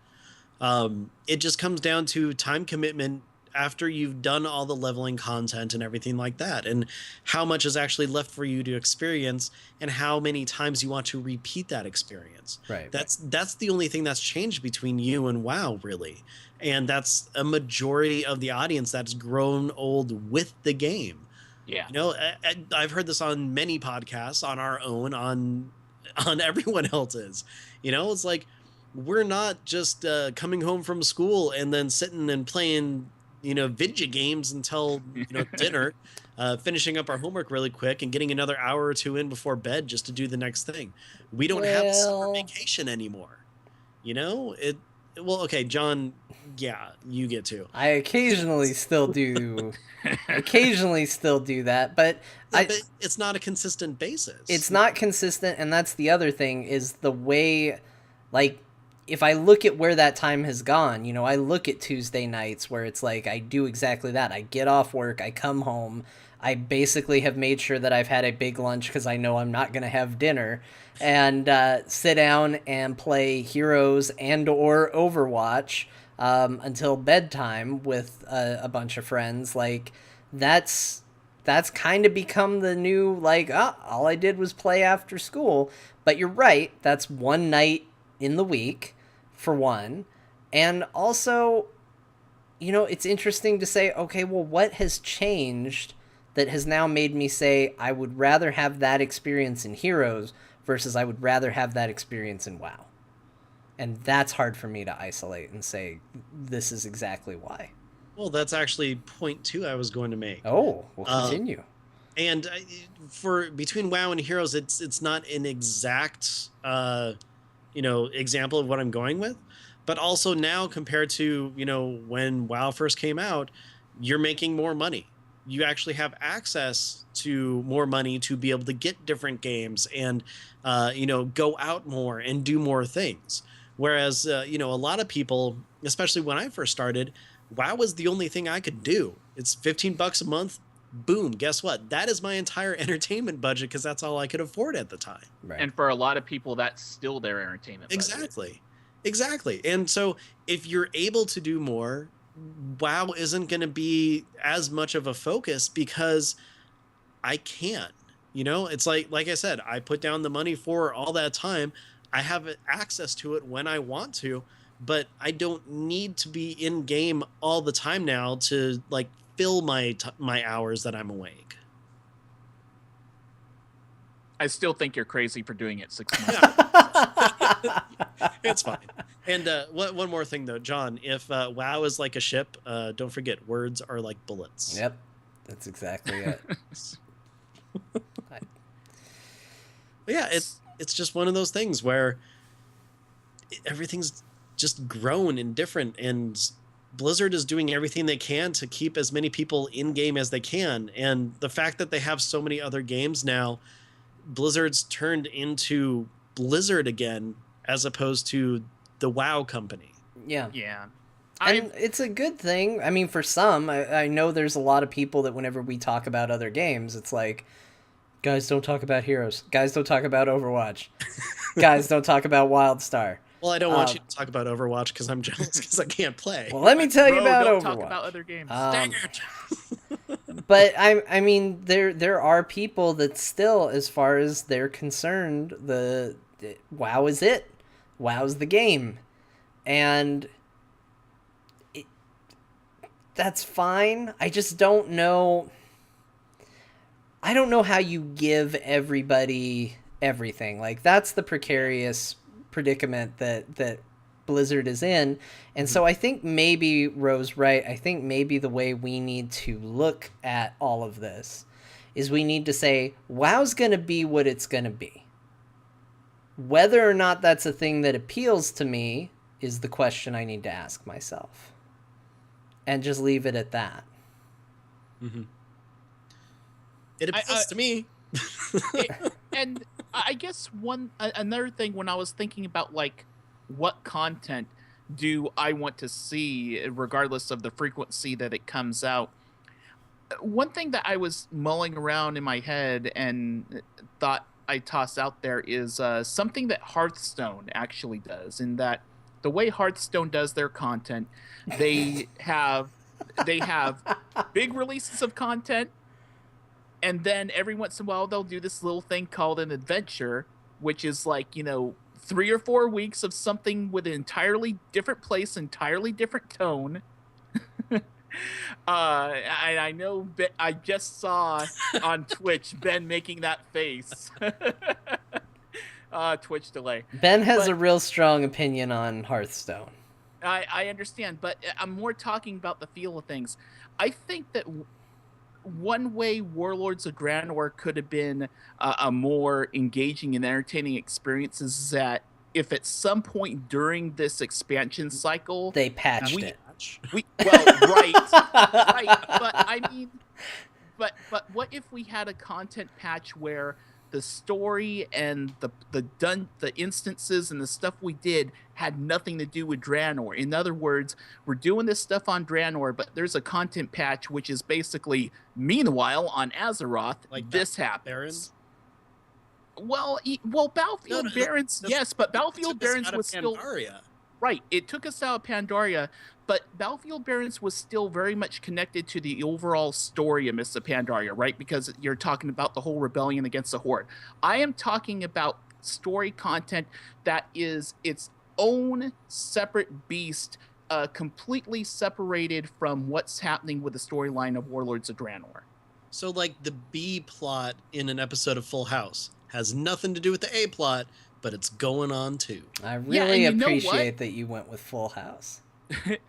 It just comes down to time commitment after you've done all the leveling content and everything like that, and how much is actually left for you to experience and how many times you want to repeat that experience. Right. That's the only thing that's changed between you and WoW, really. And that's a majority of the audience that's grown old with the game. Yeah. I've heard this on many podcasts, on our own, on everyone else's. It's like, we're not just coming home from school and then sitting and playing, video games until, dinner, finishing up our homework really quick and getting another hour or two in before bed just to do the next thing. We don't have a summer vacation anymore. Well, okay, John, yeah, you get to. I occasionally still do that, but but it's not a consistent basis. It's not consistent, and that's the other thing, is the way, like, if I look at where that time has gone, I look at Tuesday nights where it's like I do exactly that. I get off work, I come home, I basically have made sure that I've had a big lunch because I know I'm not going to have dinner, and sit down and play Heroes and or Overwatch until bedtime with a bunch of friends. Like, that's kind of become the new, like, all I did was play after school. But you're right, that's one night in the week, for one. And also, it's interesting to say, okay, well, what has changed that has now made me say I would rather have that experience in Heroes versus I would rather have that experience in WoW. And that's hard for me to isolate and say this is exactly why. Well, that's actually point two I was going to make. Oh, we'll continue. And for between WoW and Heroes, it's not an exact example of what I'm going with, but also now compared to when WoW first came out, you're making more money. You actually have access to more money to be able to get different games and go out more and do more things. Whereas a lot of people, especially when I first started, WoW was the only thing I could do. It's $15 a month. Boom, guess what? That is my entire entertainment budget because that's all I could afford at the time. Right. And for a lot of people, that's still their entertainment budget. Exactly. And so if you're able to do more, WoW isn't going to be as much of a focus because I can. It's like I said, I put down the money for all that time. I have access to it when I want to, but I don't need to be in game all the time now to fill my hours that I'm awake. I still think you're crazy for doing it 6 months. It's fine. And one more thing though, John, if WoW is like a ship, don't forget words are like bullets. Yep, that's exactly it. Yeah, it's just one of those things where everything's just grown and different, and Blizzard is doing everything they can to keep as many people in game as they can. And the fact that they have so many other games now, Blizzard's turned into Blizzard again as opposed to the WoW company. Yeah. Yeah. And it's a good thing. I mean, for some, I know there's a lot of people that whenever we talk about other games, it's like, guys, don't talk about Heroes. Guys, don't talk about Overwatch. Guys, don't talk about WildStar. Well, I don't want you to talk about Overwatch because I'm jealous because I can't play. Well, let me tell you about don't Overwatch. Talk about other games. Dang it. But I mean, there are people that still, as far as they're concerned, WoW is it. WoW's the game, and that's fine. I just don't know. I don't know how you give everybody everything. Like, that's the precarious predicament that Blizzard is in. And so I think maybe Ro's right. I think maybe the way we need to look at all of this is we need to say, WoW's going to be what it's going to be. Whether or not that's a thing that appeals to me is the question I need to ask myself. And just leave it at that. Mm-hmm. It appeals to me. And I guess another thing when I was thinking about what content do I want to see regardless of the frequency that it comes out, one thing that I was mulling around in my head and thought I toss out there is something that Hearthstone actually does, in that the way Hearthstone does their content, they have big releases of content, and then every once in a while they'll do this little thing called an adventure, which is 3 or 4 weeks of something with an entirely different place, entirely different tone. I know I just saw on Twitch Ben making that face. Twitch delay. Ben has a real strong opinion on Hearthstone. I understand, but I'm more talking about the feel of things. I think that one way Warlords of Draenor could have been a more engaging and entertaining experience is that if at some point during this expansion cycle they patched it. Right, but I mean, but what if we had a content patch where the story and the instances and the stuff we did had nothing to do with Draenor? In other words, we're doing this stuff on Draenor, but there's a content patch which is basically, meanwhile, on Azeroth, this happens. Well, Battlefield Barons, yes, but Battlefield Barons was still right. It took us out of Pandaria, but Battlefield Barons was still very much connected to the overall story of Mists of Pandaria, right? Because you're talking about the whole rebellion against the Horde. I am talking about story content that is its own separate beast completely separated from what's happening with the storyline of Warlords of Draenor. So, like, the B plot in an episode of Full House has nothing to do with the A plot, but it's going on too. I really and you know what? appreciate that you went with Full House.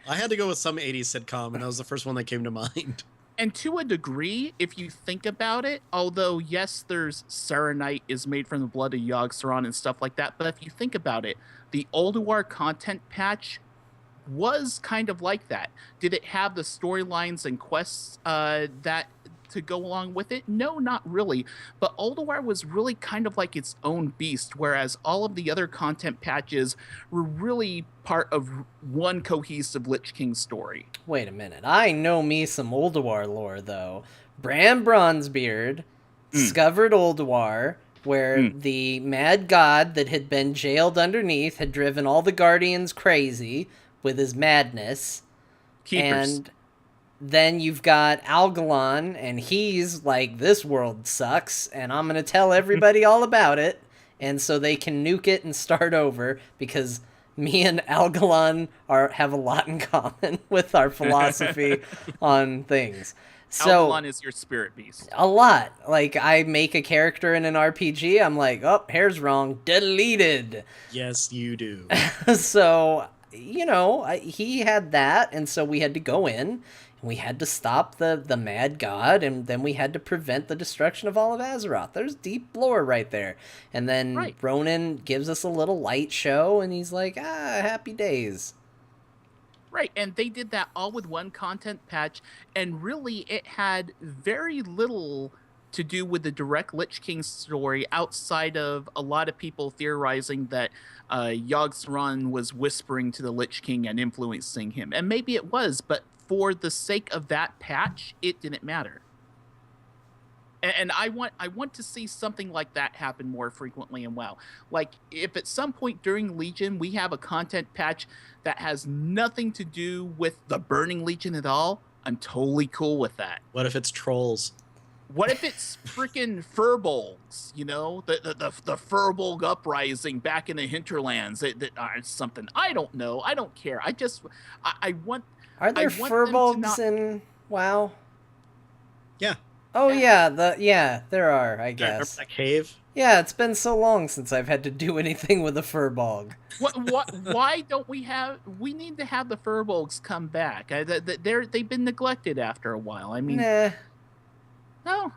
I had to go with some 80s sitcom, and that was the first one that came to mind. And to a degree, if you think about it, although, yes, there's Serenite is made from the blood of Yogg-Saron and stuff like that, but if you think about it, the Ulduar content patch was kind of like that. Did it have the storylines and quests that to go along with it? No, not really. But Ulduar was really kind of like its own beast, whereas all of the other content patches were really part of one cohesive Lich King story. Wait a minute. I know me some Ulduar lore, though. Bran Bronzebeard discovered Ulduar, where the mad god that had been jailed underneath had driven all the Guardians crazy with his madness. Keepers. And then you've got Algalon, and he's like, this world sucks, and I'm going to tell everybody all about it, and so they can nuke it and start over, because me and Algalon have a lot in common with our philosophy on things. So, Algalon is your spirit beast. A lot. Like, I make a character in an RPG, I'm like, oh, hair's wrong, deleted. Yes, you do. So, you know, he had that, and so we had to go in, and we had to stop the mad god, and then we had to prevent the destruction of all of Azeroth. There's deep lore right there. And then Ronan gives us a little light show, and he's like, happy days. Right, and they did that all with one content patch, and really it had very little to do with the direct Lich King story outside of a lot of people theorizing that Yogg-Saron was whispering to the Lich King and influencing him. And maybe it was, but for the sake of that patch, it didn't matter. And I want to see something like that happen more frequently in WoW. Like, if at some point during Legion we have a content patch that has nothing to do with the Burning Legion at all, I'm totally cool with that. What if it's trolls? What if it's freaking furbolgs? You know, the furbolg uprising back in the hinterlands that are something. I don't know. I don't care. I want. Are there furbolgs in WoW? Yeah. Oh yeah, there are, I guess. Remember that cave? Yeah, it's been so long since I've had to do anything with a furbolg. Why don't we have? We need to have the furbolgs come back. They've been neglected after a while. I mean, nah. No.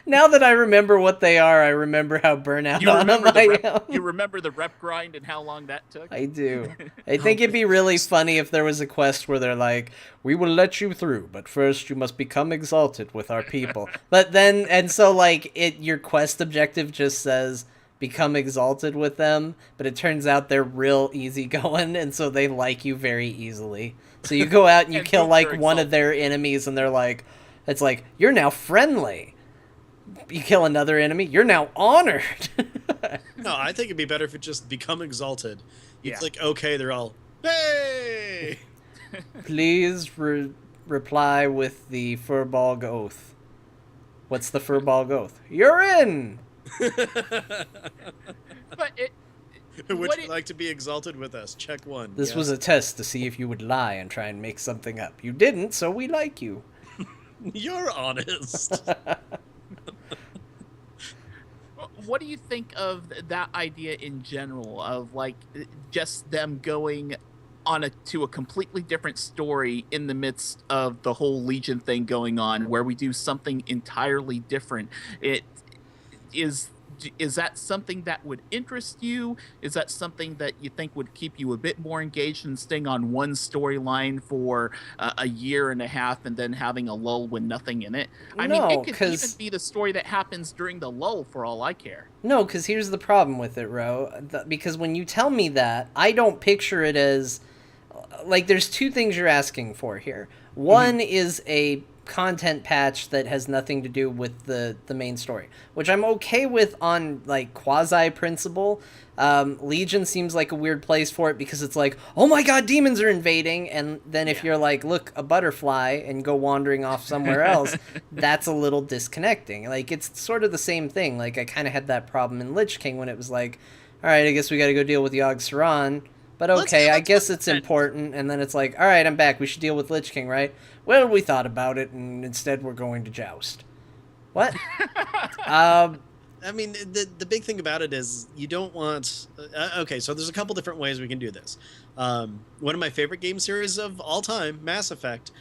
Now that I remember what they are, I remember how burnout you on them I am. You remember the rep grind and how long that took? I do. I think it'd be really funny if there was a quest where they're like, we will let you through, but first you must become exalted with our people. But then, and so like, your quest objective just says, become exalted with them, but it turns out they're real easygoing, and so they like you very easily. So you go out and you kill like one of their enemies, and they're like, it's like, you're now friendly. You kill another enemy, you're now honored. No, I think it'd be better if it just become exalted. You click OK, they're all, hey! Please reply with the Furbolg oath. What's the Furbolg oath? You're in! But would you like to be exalted with us? Check 1. This was a test to see if you would lie and try and make something up. You didn't, so we like you. You're honest. What do you think of that idea in general, of like just them going on to a completely different story in the midst of the whole Legion thing going on, where we do something entirely different? Is that something that would interest you? Is that something that you think would keep you a bit more engaged in staying on one storyline for a year and a half and then having a lull with nothing in it? I mean, it could even be the story that happens during the lull for all I care. No, because here's the problem with it, Ro. Because when you tell me that, I don't picture it as... Like, there's two things you're asking for here. One is a content patch that has nothing to do with the main story, which I'm okay with on like quasi principle. Legion seems like a weird place for it because it's like, oh my god, demons are invading, and then if you're like, look, a butterfly, and go wandering off somewhere else, that's a little disconnecting. Like, it's sort of the same thing. Like, I kind of had that problem in Lich King when it was like, all right, I guess we got to go deal with Yogg-Saron. But okay, I guess it's important, and then it's like, all right, I'm back. We should deal with Lich King, right? Well, we thought about it, and instead we're going to joust. What? I mean, the big thing about it is you don't want... okay, so there's a couple different ways we can do this. One of my favorite game series of all time, Mass Effect,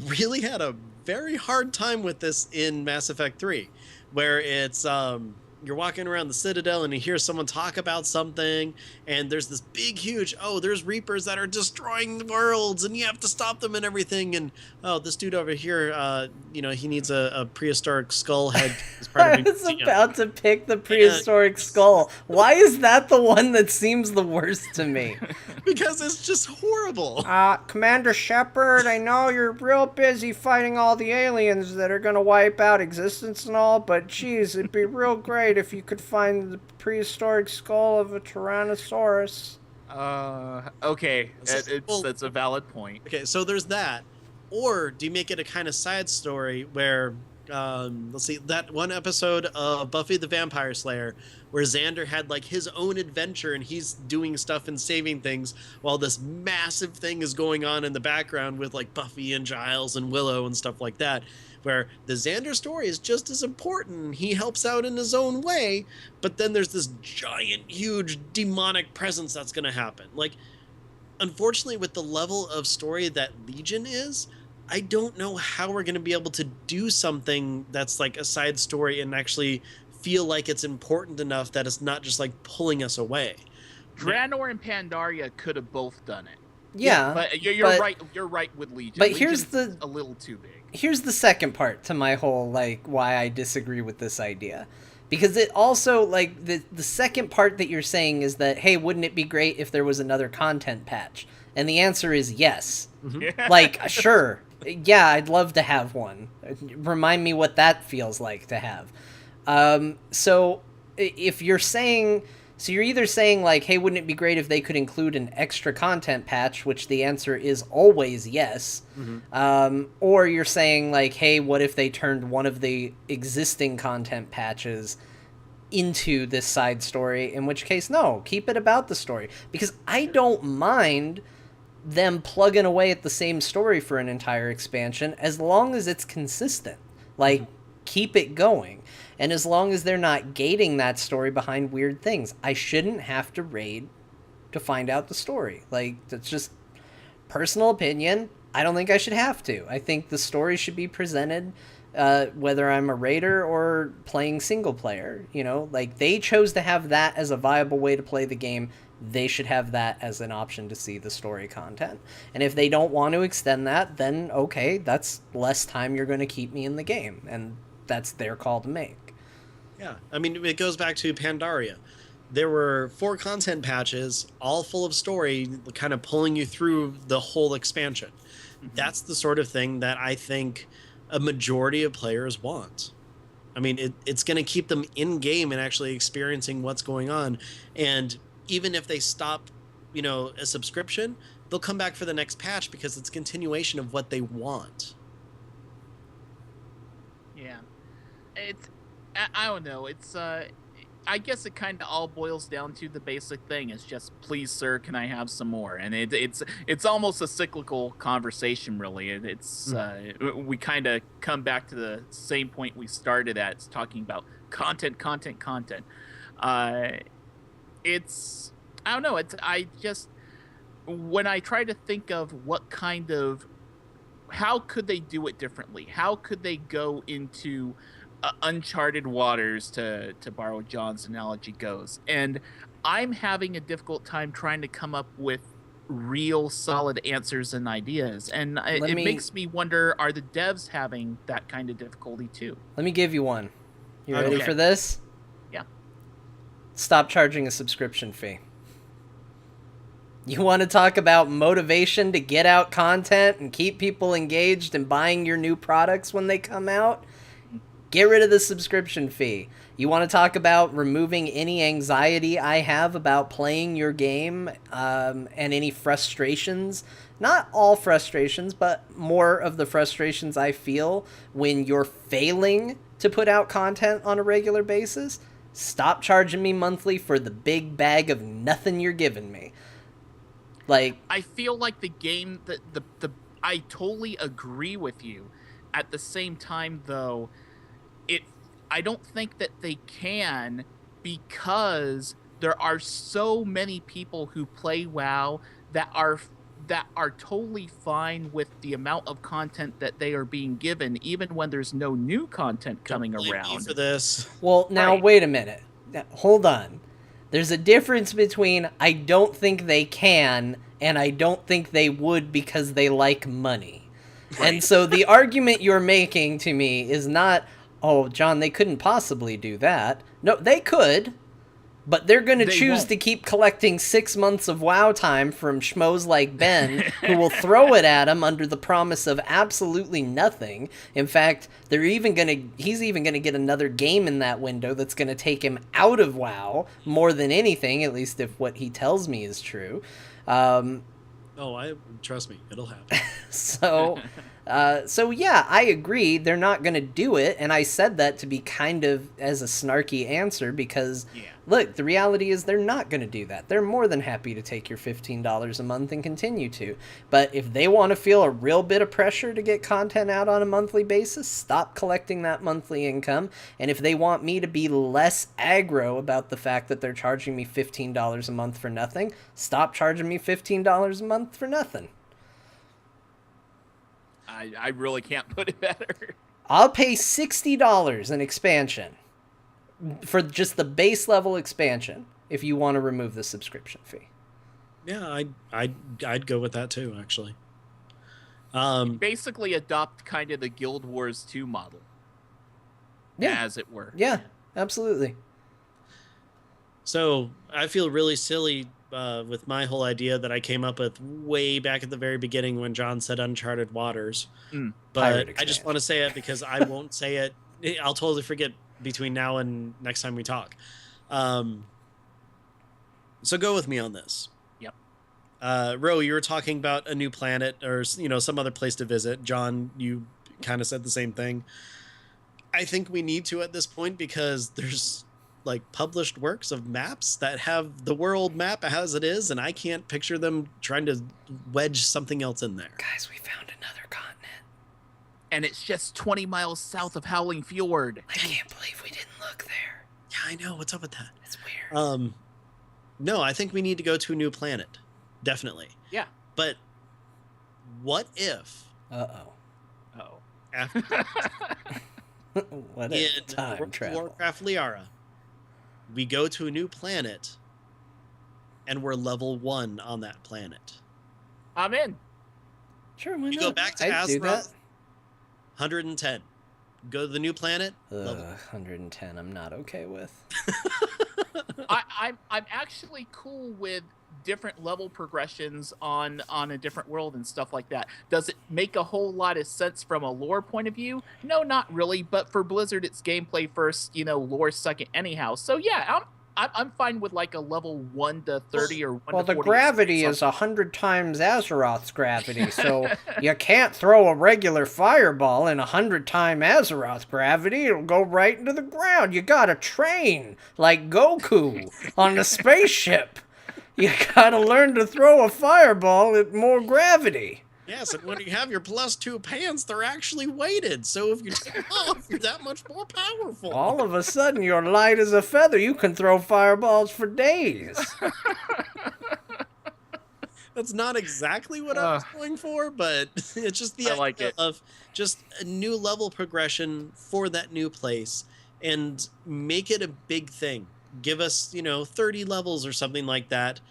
really had a very hard time with this in Mass Effect 3, where it's... you're walking around the Citadel and you hear someone talk about something, and there's this big, huge, oh, there's Reapers that are destroying the worlds, and you have to stop them and everything. And oh, this dude over here, he needs a prehistoric skull head as part of I was about to pick the prehistoric skull. Why is that the one that seems the worst to me? Because it's just horrible. Commander Shepard, I know you're real busy fighting all the aliens that are gonna wipe out existence and all, but geez, it'd be real great if you could find the prehistoric skull of a Tyrannosaurus. Okay, that's a valid point. Okay, so there's that. Or do you make it a kind of side story where, let's see, that one episode of Buffy the Vampire Slayer where Xander had like his own adventure and he's doing stuff and saving things while this massive thing is going on in the background with like Buffy and Giles and Willow and stuff like that, where the Xander story is just as important. He helps out in his own way, but then there's this giant, huge demonic presence that's going to happen. Like, unfortunately, with the level of story that Legion is, I don't know how we're going to be able to do something that's like a side story and actually feel like it's important enough that it's not just like pulling us away. Draenor and Pandaria could have both done it. Yeah, but you're right. You're right with Legion. But Legion's here's a little too big. Here's the second part to my whole like why I disagree with this idea, because it also like the second part that you're saying is that, hey, wouldn't it be great if there was another content patch? And the answer is yes. Mm-hmm. Like, sure, yeah, I'd love to have one. Remind me what that feels like to have. So if you're saying, so you're either saying like, hey, wouldn't it be great if they could include an extra content patch, which the answer is always yes. Mm-hmm. Or you're saying like, hey, what if they turned one of the existing content patches into this side story, in which case, no, keep it about the story. Because I don't mind them plugging away at the same story for an entire expansion as long as it's consistent. Like, keep it going. And as long as they're not gating that story behind weird things. I shouldn't have to raid to find out the story. Like, that's just personal opinion. I don't think I should have to. I think the story should be presented whether I'm a raider or playing single player. You know, like, they chose to have that as a viable way to play the game. They should have that as an option to see the story content. And if they don't want to extend that, then okay, that's less time you're going to keep me in the game. And that's their call to make. Yeah, I mean, it goes back to Pandaria. There were 4 content patches, all full of story, kind of pulling you through the whole expansion. Mm-hmm. That's the sort of thing that I think a majority of players want. I mean, it's going to keep them in-game and actually experiencing what's going on. And even if they stop, a subscription, they'll come back for the next patch because it's continuation of what they want. Yeah. I don't know. I guess it kind of all boils down to the basic thing. It's just, please, sir, can I have some more? And it's almost a cyclical conversation, really. We kind of come back to the same point we started at. It's talking about content. I don't know. When I try to think of how could they do it differently? How could they go into uncharted waters, to borrow John's analogy goes? And I'm having a difficult time trying to come up with real solid answers and ideas. And it makes me wonder, are the devs having that kind of difficulty too? Let me give you one. You ready for this? Yeah. Stop charging a subscription fee. You want to talk about motivation to get out content and keep people engaged and buying your new products when they come out? Get rid of the subscription fee. You want to talk about removing any anxiety I have about playing your game and any frustrations? Not all frustrations, but more of the frustrations I feel when you're failing to put out content on a regular basis? Stop charging me monthly for the big bag of nothing you're giving me. Like, I feel like the game the I totally agree with you. At the same time, though, it I don't think that they can, because there are so many people who play WoW that are totally fine with the amount of content that they are being given, even when there's no new content coming Don't blame me around. for this. well, now Right. wait a minute. Hold on. There's a difference between I don't think they can and I don't think they would because they like money. And so the argument you're making to me is not, oh, John, they couldn't possibly do that. No, they could, but they're going to They choose won't. to keep collecting 6 months of WoW time from schmoes like Ben, who will throw it at them under the promise of absolutely nothing. In fact, he's even going to get another game in that window that's going to take him out of WoW more than anything, at least if what he tells me is true. Trust me, it'll happen. So yeah, I agree. They're not going to do it, and I said that to be kind of as a snarky answer because, look, the reality is they're not going to do that. They're more than happy to take your $15 a month and continue to. But if they want to feel a real bit of pressure to get content out on a monthly basis, stop collecting that monthly income. And if they want me to be less aggro about the fact that they're charging me $15 a month for nothing, stop charging me $15 a month for nothing. I really can't put it better. I'll pay $60 an expansion for just the base level expansion if you want to remove the subscription fee. Yeah, I'd go with that too, actually. Basically adopt kind of the Guild Wars 2 model. Yeah. As it were. Yeah, absolutely. So I feel really silly with my whole idea that I came up with way back at the very beginning when John said Uncharted Waters. But I just want to say it because I won't say it. I'll totally forget between now and next time we talk. So go with me on this. Yep. Ro, you were talking about a new planet or some other place to visit. John, you kind of said the same thing. I think we need to at this point because there's like published works of maps that have the world map as it is, and I can't picture them trying to wedge something else in there. Guys, we found another continent. And it's just 20 miles south of Howling Fjord. I can't believe we didn't look there. Yeah, I know. What's up with that? It's weird. No, I think we need to go to a new planet. Definitely. Yeah. But what if after what in a time World of travel. Warcraft Liara, we go to a new planet and we're level 1 on that planet. I'm in. Sure, why You not? go back to I'd do that. Azeroth, 110. Go to the new planet. 110 I'm not okay with. I'm actually cool with different level progressions on a different world and stuff like that. Does it make a whole lot of sense from a lore point of view? No, not really. But for Blizzard, it's gameplay first, lore second, anyhow. So yeah, I'm fine with like a level 1 to 30 or 1 Well, to the 40 gravity is 100 times Azeroth's gravity, so you can't throw a regular fireball in 100-time Azeroth gravity. It'll go right into the ground. You gotta train like Goku on the spaceship. You gotta learn to throw a fireball at more gravity. Yes, and when you have your +2 pants, they're actually weighted. So if you take them off, you're that much more powerful. All of a sudden, you're light as a feather. You can throw fireballs for days. That's not exactly what I was going for, but it's just the idea of just a new level progression for that new place and make it a big thing. Give us, 30 levels or something like that.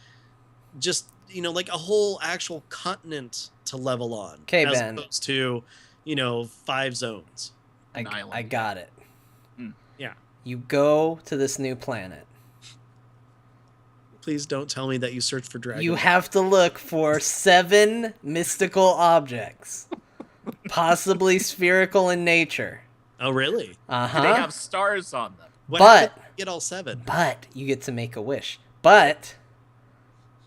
Just, like a whole actual continent to level on. Okay, as Ben. opposed to, 5 zones. I got it. Yeah. You go to this new planet. Please don't tell me that you search for dragons. You have to look for 7 mystical objects, possibly spherical in nature. Oh, really? Uh-huh. Do they have stars on them? What But happens if you get all 7? But you get to make a wish. But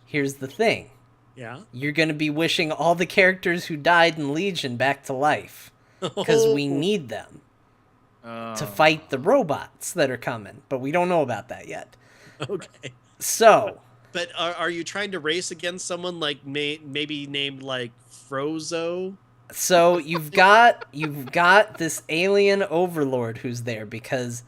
here's the thing. Yeah. You're going to be wishing all the characters who died in Legion back to life because we need them to fight the robots that are coming, but we don't know about that yet. Okay. So, But are you trying to race against someone like maybe named like Frozo? So you've got this alien overlord who's there because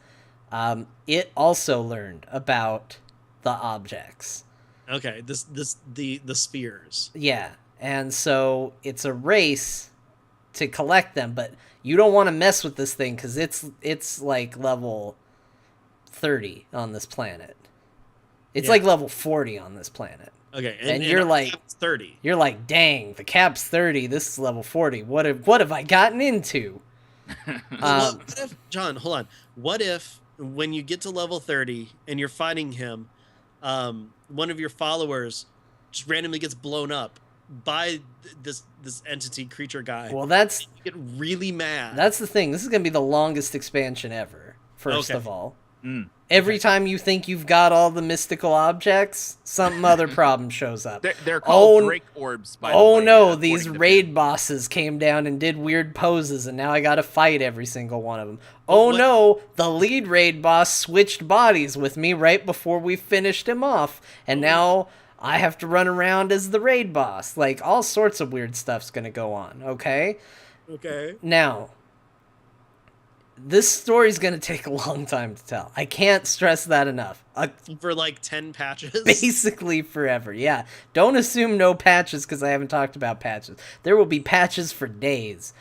it also learned about the objects. Okay, the spears. Yeah, and so it's a race to collect them, but you don't want to mess with this thing because it's like level 30 on this planet. It's like level 40 on this planet. Okay, and you're like 30. You're like, dang, the cap's 30. This is level 40. What have I gotten into? Well, what if, John, hold on. What if when you get to level 30 and you're fighting him, one of your followers just randomly gets blown up by this entity creature guy? Well, that's you get really mad. That's the thing. This is gonna be the longest expansion ever. First of all, every time you think you've got all the mystical objects, some other problem shows up. They're called Drake orbs. By the way, no! These raid bosses came down and did weird poses, and now I gotta fight every single one of them. No! The lead raid boss switched bodies with me right before we finished him off, and now I have to run around as the raid boss. Like, all sorts of weird stuff's gonna go on. Okay. Now, this story's gonna take a long time to tell. I can't stress that enough. For like 10 patches? Basically forever, yeah. Don't assume no patches because I haven't talked about patches. There will be patches for days.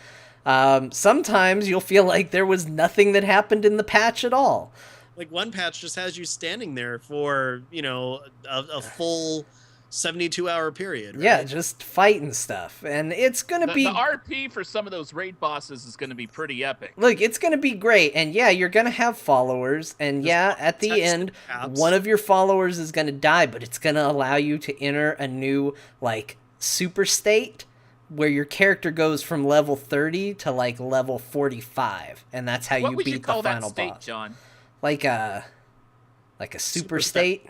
Sometimes you'll feel like there was nothing that happened in the patch at all. Like one patch just has you standing there for, a full 72-hour period. Right? Yeah, just fighting stuff. And it's going to be... The RP for some of those raid bosses is going to be pretty epic. Look, it's going to be great. And yeah, you're going to have followers. And yeah, at the end, one of your followers is going to die. But it's going to allow you to enter a new, like, super state where your character goes from level 30 to, like, level 45. And that's how you beat the final boss. John? Like a super state?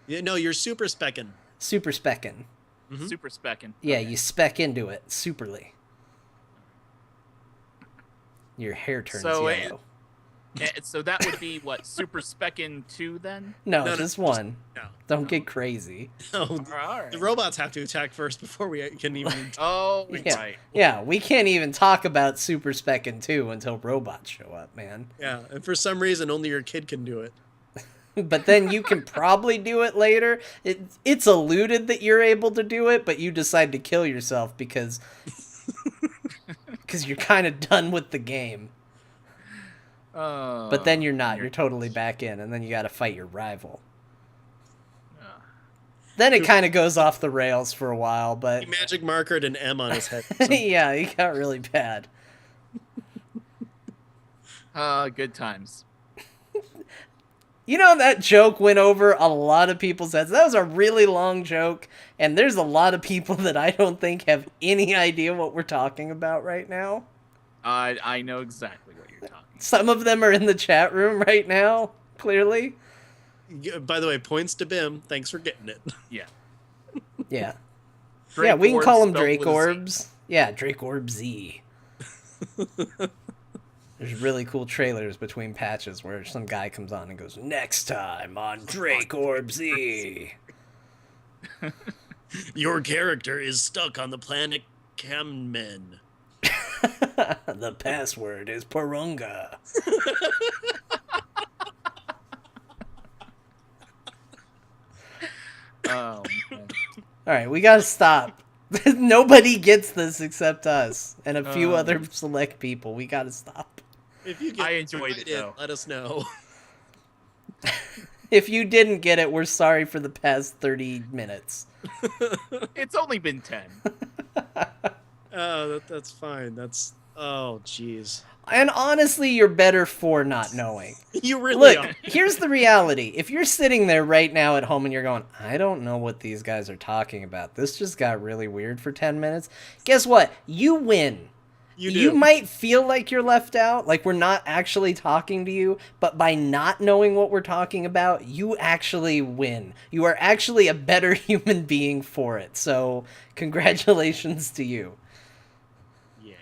Yeah, no, you're super specking. Super specking. Mm-hmm. Super specking. Yeah, okay. You spec into it superly. Your hair turns yellow. So that would be what, super specking 2 then? No, just 1. No. Don't get crazy. No, all right. The robots have to attack first before we can even. Right. Yeah, we can't even talk about super specking 2 until robots show up, man. Yeah, and for some reason, only your kid can do it. But then you can probably do it later. It's alluded that you're able to do it, but you decide to kill yourself because you're kind of done with the game. But then you're not. You're totally back in, and then you got to fight your rival. Then it kind of goes off the rails for a while, but... He magic markered an M on his head. Yeah, he got really bad. Good times. You know, that joke went over a lot of people's heads. That was a really long joke, and there's a lot of people that I don't think have any idea what we're talking about right now. I know exactly what you're talking about. Some of them are in the chat room right now, clearly. By the way, points to Bim. Thanks for getting it. Yeah. Yeah. Yeah, we can call them Drake Orbs. Yeah, Drake Orb Z. There's really cool trailers between patches where some guy comes on and goes, "Next time on Drake Orb Z." Your character is stuck on the planet Cammen. The password is Porunga. Oh, man. All right, we gotta stop. Nobody gets this except us and a few other select people. We gotta stop. If you I enjoyed it, though. Let us know. If you didn't get it, we're sorry for the past 30 minutes. It's only been 10. Oh, that's fine. Oh, jeez. And honestly, you're better for not knowing. You really are. Look, here's the reality. If you're sitting there right now at home and you're going, I don't know what these guys are talking about. This just got really weird for 10 minutes. Guess what? You win. You might feel like you're left out, like we're not actually talking to you, but by not knowing what we're talking about, you actually win. You are actually a better human being for it. So, congratulations to you. Yeah.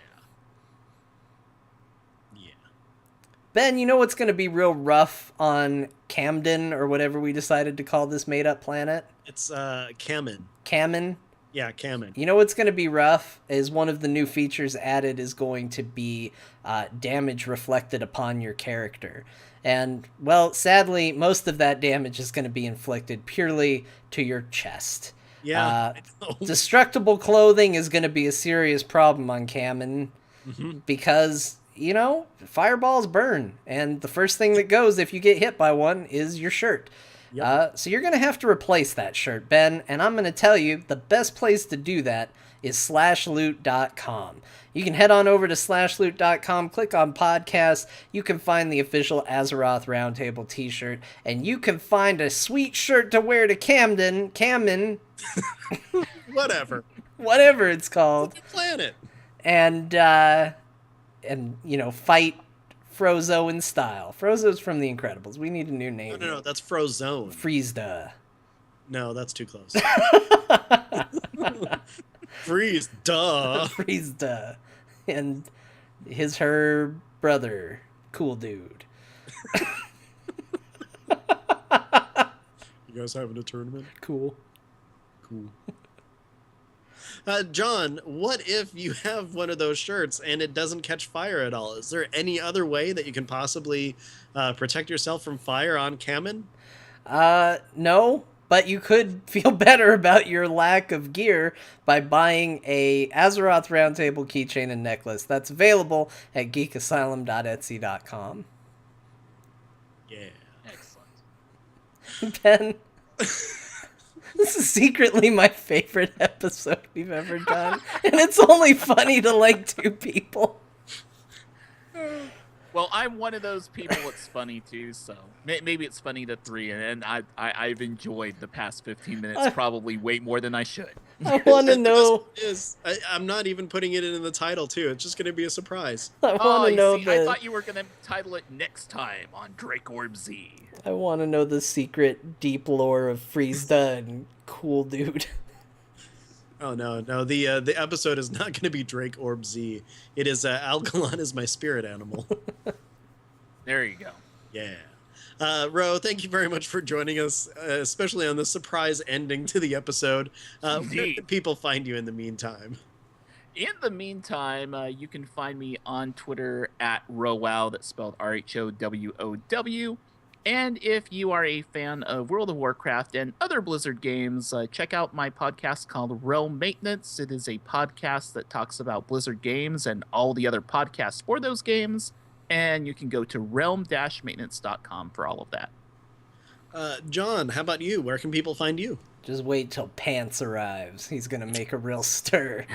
Ben, you know what's going to be real rough on Camden or whatever we decided to call this made-up planet. It's Kamen. Kamen. Yeah, Kamen. You know what's going to be rough is one of the new features added is going to be damage reflected upon your character. And, well, sadly, most of that damage is going to be inflicted purely to your chest. Yeah. Destructible clothing is going to be a serious problem on Kamen because, you know, fireballs burn. And the first thing that goes if you get hit by one is your shirt. Yep. So you're going to have to replace that shirt, Ben, and I'm going to tell you the best place to do that is slashloot.com. You can head on over to slashloot.com, click on podcast, you can find the official Azeroth Roundtable t-shirt, and you can find a sweet shirt to wear to Kamen, whatever it's called. It's a planet. And you know, fight Frozo in style. Frozo's from The Incredibles. We need a new name. No, that's Frozone. Freeze-da. No, that's too close. Freeze-da. Freeze-da. And her brother. Cool dude. You guys having a tournament? Cool. John, what if you have one of those shirts and it doesn't catch fire at all? Is there any other way that you can possibly protect yourself from fire on Kamen? No, but you could feel better about your lack of gear by buying a Azeroth Roundtable keychain and necklace. That's available at geekasylum.etsy.com. Yeah. Excellent. Ben, this is secretly my favorite episode we've ever done, and it's only funny to like 2 people. Well, I'm one of those people it's funny to, so maybe it's funny to 3, and I've enjoyed the past 15 minutes probably way more than I should. I want to know. I'm not even putting it in the title, too. It's just going to be a surprise. I want to know. I thought you were going to title it next time on Drake Orb Z. I want to know the secret deep lore of Freeze-da and Cool Dude. Oh, no. The episode is not going to be Drake Orb Z. It is Algalon is my spirit animal. There you go. Yeah. Ro, thank you very much for joining us, especially on the surprise ending to the episode. Where can people find you in the meantime? In the meantime, you can find me on Twitter at ROWOW, that's spelled RHOWOW. And if you are a fan of World of Warcraft and other Blizzard games, check out my podcast called Realm Maintenance. It is a podcast that talks about Blizzard games and all the other podcasts for those games. And you can go to realm-maintenance.com for all of that. John, how about you? Where can people find you? Just wait till Pants arrives. He's going to make a real stir.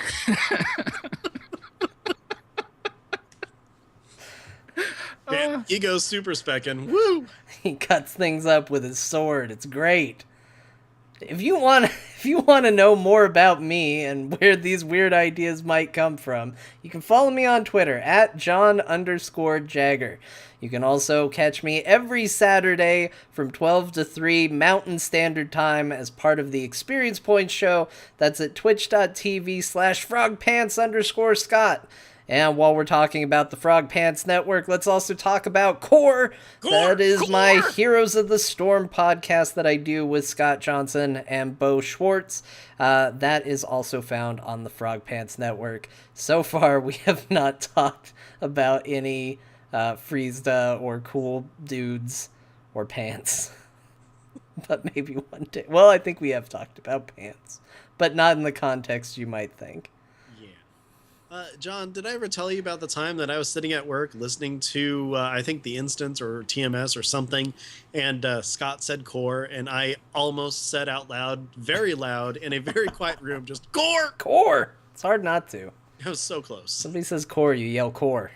Man, he goes super speckin'. Woo! He cuts things up with his sword. It's great. If you want to know more about me and where these weird ideas might come from, you can follow me on Twitter at John_Jagger. You can also catch me every Saturday from 12 to 3 Mountain Standard Time as part of the Experience Point show. That's at twitch.tv/frogpants_Scott. And while we're talking about the Frog Pants Network, let's also talk about Core. That is my Heroes of the Storm podcast that I do with Scott Johnson and Bo Schwartz. That is also found on the Frog Pants Network. So far, we have not talked about any Freeze-da or cool dudes or pants. But maybe one day. Well, I think we have talked about pants, but not in the context you might think. John, did I ever tell you about the time that I was sitting at work listening to, I think, The Instance or TMS or something, and Scott said core, and I almost said out loud, very loud, in a very quiet room, just core! Core! It's hard not to. I was so close. Somebody says core, you yell core.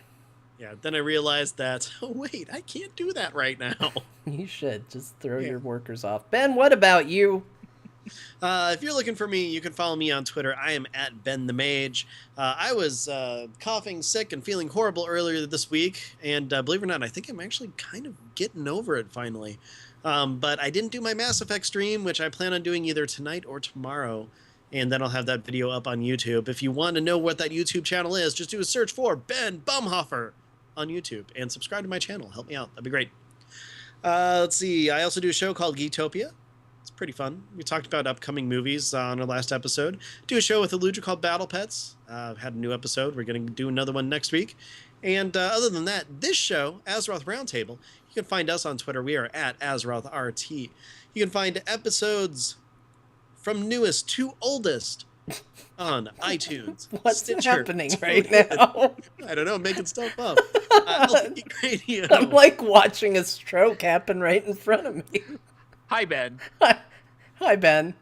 Yeah, then I realized that, oh wait, I can't do that right now. You should. Just throw your workers off. Ben, what about you? If you're looking for me, you can follow me on Twitter. I am at Ben the Mage. I was coughing, sick, and feeling horrible earlier this week, and believe it or not, I think I'm actually kind of getting over it finally. But I didn't do my Mass Effect stream, which I plan on doing either tonight or tomorrow, and then I'll have that video up on YouTube. If you want to know what that YouTube channel is, just do a search for Ben Bumhofer on YouTube and subscribe to my channel. Help me out. That'd be great. Let's see. I also do a show called Geektopia. It's pretty fun. We talked about upcoming movies on our last episode. Do a show with Eluja called Battle Pets. Had a new episode. We're going to do another one next week. And other than that, this show, Azeroth Roundtable, you can find us on Twitter. We are at AzerothRT. You can find episodes from newest to oldest on iTunes. What's Stitcher, happening right now? I don't know, making stuff up. LP Radio. I'm like watching a stroke happen right in front of me. Hi, Ben. Hi, Ben.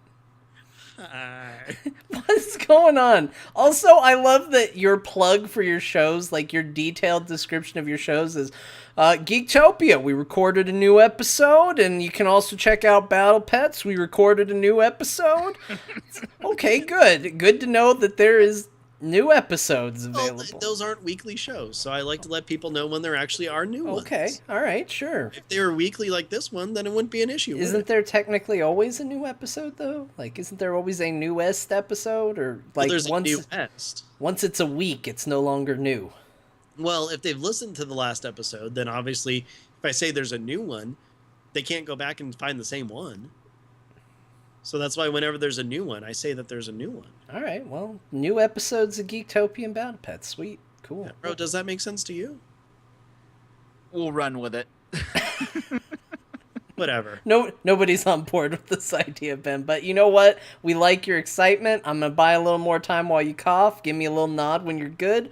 Hi. What's going on? Also, I love that your plug for your shows, like your detailed description of your shows is Geektopia. We recorded a new episode, and you can also check out Battle Pets. We recorded a new episode. Okay, good. Good to know that there is new episodes available. Well, those aren't weekly shows, so I like to let people know when there actually are new ones. Okay, all right, sure. If they were weekly like this one, then it wouldn't be an issue. Isn't there technically always a new episode, though? Like, isn't there always a newest episode? Or, like, well, there's a newest. Once it's a week, it's no longer new. Well, if they've listened to the last episode, then obviously, if I say there's a new one, they can't go back and find the same one. So that's why whenever there's a new one, I say that there's a new one. All right, well, new episodes of Geektopia and Battle Pets. Sweet, cool. Yeah, bro, does that make sense to you? We'll run with it. Whatever. Nobody's on board with this idea, Ben. But you know what? We like your excitement. I'm going to buy a little more time while you cough. Give me a little nod when you're good.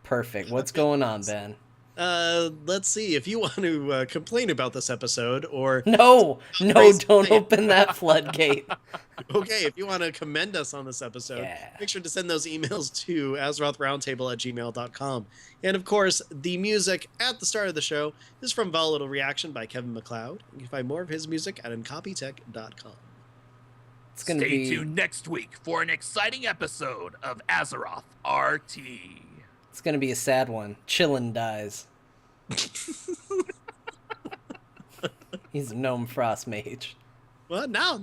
Perfect. What's going on, Ben? Let's see. If you want to complain about this episode or... No, don't open that floodgate. Okay, if you want to commend us on this episode, make sure to send those emails to azerothroundtable@gmail.com. And of course, the music at the start of the show is from Volatile Reaction by Kevin MacLeod. You can find more of his music at incopytech.com. Stay tuned next week for an exciting episode of Azeroth RT. It's going to be a sad one. Chillin dies. He's a gnome frost mage. What? No!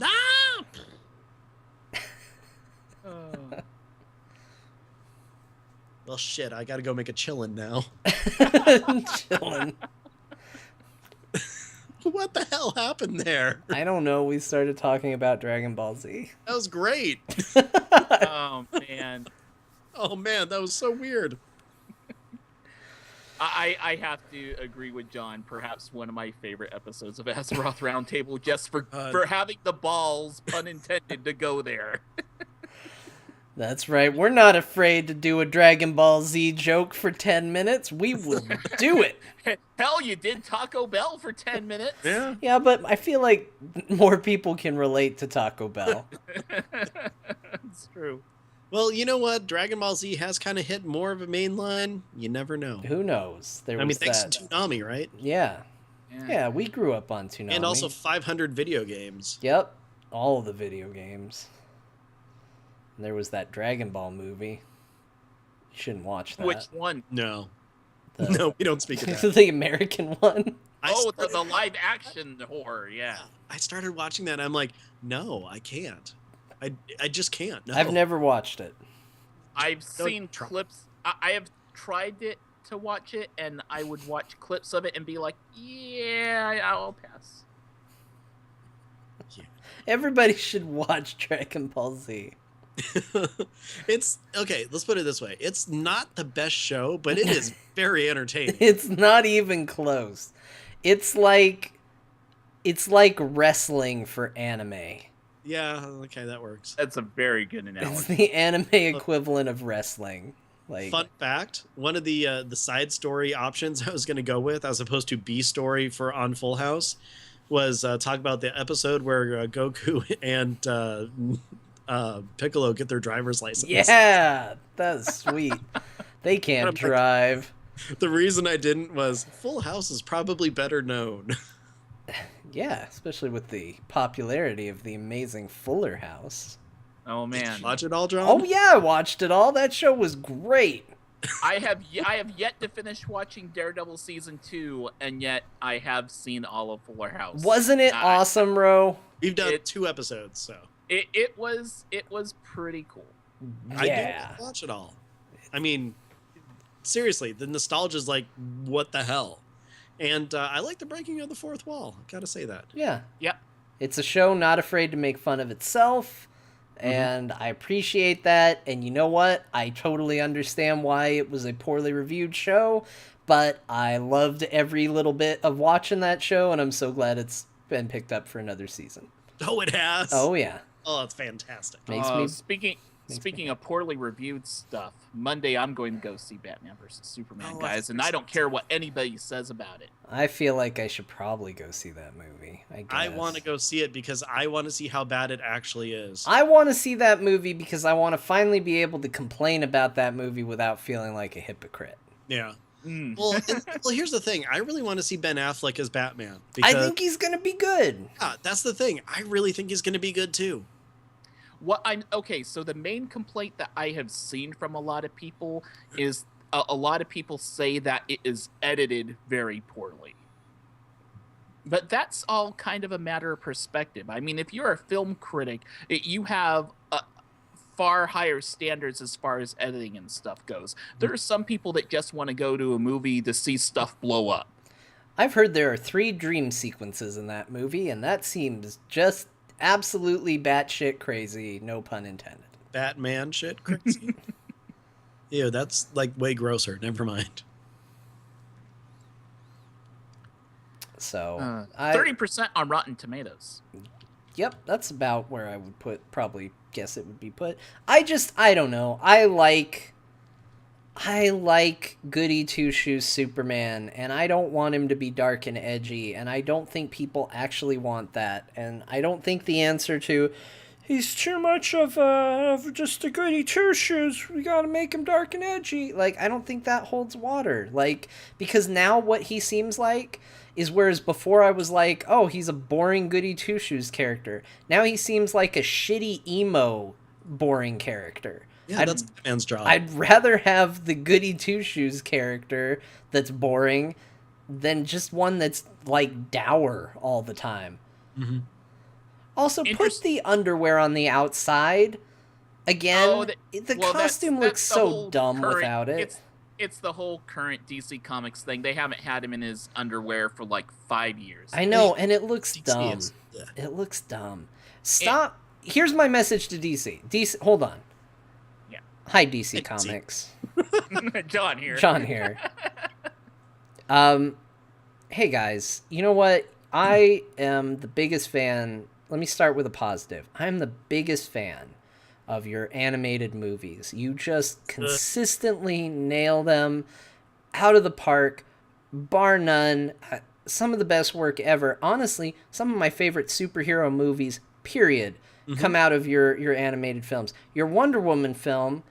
Well, shit, I gotta go make a chillin' now. Chillin. What the hell happened there? I don't know. We started talking about Dragon Ball Z. That was great. Oh, man. Oh, man, that was so weird. I have to agree with John. Perhaps one of my favorite episodes of Azeroth Roundtable, just for having the balls, pun intended, to go there. That's right. We're not afraid to do a Dragon Ball Z joke for 10 minutes. We will do it. Hell, you did Taco Bell for 10 minutes. Yeah. Yeah, but I feel like more people can relate to Taco Bell. It's true. Well, you know what? Dragon Ball Z has kind of hit more of a main line. You never know. Who knows? Thanks to Toonami, right? Yeah. Yeah, we grew up on Toonami. And also 500 video games. Yep. All of the video games. And there was that Dragon Ball movie. You shouldn't watch that. Which one? No. No, we don't speak of that. The American one. The live action horror, yeah. I started watching that and I'm like, no, I can't. I just can't. No. I've never watched it. I've seen clips. I have tried to watch it, and I would watch clips of it and be like, yeah, I'll pass. Yeah. Everybody should watch Dragon Ball Z. It's okay, let's put it this way. It's not the best show, but it is very entertaining. It's not even close. It's like wrestling for anime. Yeah, okay, that works. That's a very good analogy. It's the anime equivalent of wrestling. Like, fun fact, one of the side story options I was going to go with, as opposed to B story for on Full House, was talk about the episode where Goku and Piccolo get their driver's license. Yeah, that's sweet. They can't drive. The reason I didn't was Full House is probably better known. Yeah, especially with the popularity of the amazing Fuller House. Oh man, Did you watch it all, John? Oh yeah, I watched it all. That show was great. I have yet to finish watching Daredevil season 2, and yet I have seen all of Fuller House. Wasn't it awesome, Ro? We've done 2 episodes, so it was pretty cool. Yeah. I didn't watch it all. I mean, seriously, the nostalgia is like, what the hell? And I like the breaking of the fourth wall. Gotta say that. Yeah. Yep. It's a show not afraid to make fun of itself, and I appreciate that. And you know what? I totally understand why it was a poorly reviewed show, but I loved every little bit of watching that show, and I'm so glad it's been picked up for another season. Oh, it has. Oh yeah, Oh, that's fantastic. makes me Speaking of poorly reviewed stuff, Monday I'm going to go see Batman versus Superman, Oh, guys, and I don't care what anybody says about it. I feel like I should probably go see that movie. I want to go see it because I want to see how bad it actually is. I want to see that movie because I want to finally be able to complain about that movie without feeling like a hypocrite. Yeah. Mm. Well, well, here's the thing. I really want to see Ben Affleck as Batman. Because, I think he's gonna be good. yeah, that's the thing. I really think he's going to be good too. So the main complaint that I have seen from a lot of people is a lot of people say that it is edited very poorly. But that's all kind of a matter of perspective. I mean, if you're a film critic, you have far higher standards as far as editing and stuff goes. There are some people that just want to go to a movie to see stuff blow up. I've heard there are 3 dream sequences in that movie, and that seems just absolutely batshit crazy, no pun intended. Batman shit crazy. Ew, that's like way grosser. Never mind. So 30% on Rotten Tomatoes. Yep, that's about where I would probably guess it would be put. I don't know. I like Goody Two-Shoes Superman, and I don't want him to be dark and edgy, and I don't think people actually want that, and I don't think the answer to he's too much of just a Goody Two-Shoes, we gotta make him dark and edgy, like, I don't think that holds water, like, because now what he seems like is whereas before I was like, oh, he's a boring Goody Two-Shoes character, now he seems like a shitty emo boring character. Yeah, that's Batman's job. I'd rather have the Goody Two-Shoes character that's boring than just one that's, like, dour all the time. Mm-hmm. Also, put the underwear on the outside. Again, the costume looks so dumb without it. It's the whole current DC Comics thing. They haven't had him in his underwear for, like, 5 years. I know, and it looks dumb. It looks dumb. Stop. Here's my message to DC. DC, hold on. Hi, DC Comics. John here. John here. Hey, guys. You know what? I am the biggest fan. Let me start with a positive. I'm the biggest fan of your animated movies. You just consistently nail them out of the park, bar none. Some of the best work ever. Honestly, some of my favorite superhero movies, period, come out of your animated films. Your Wonder Woman film,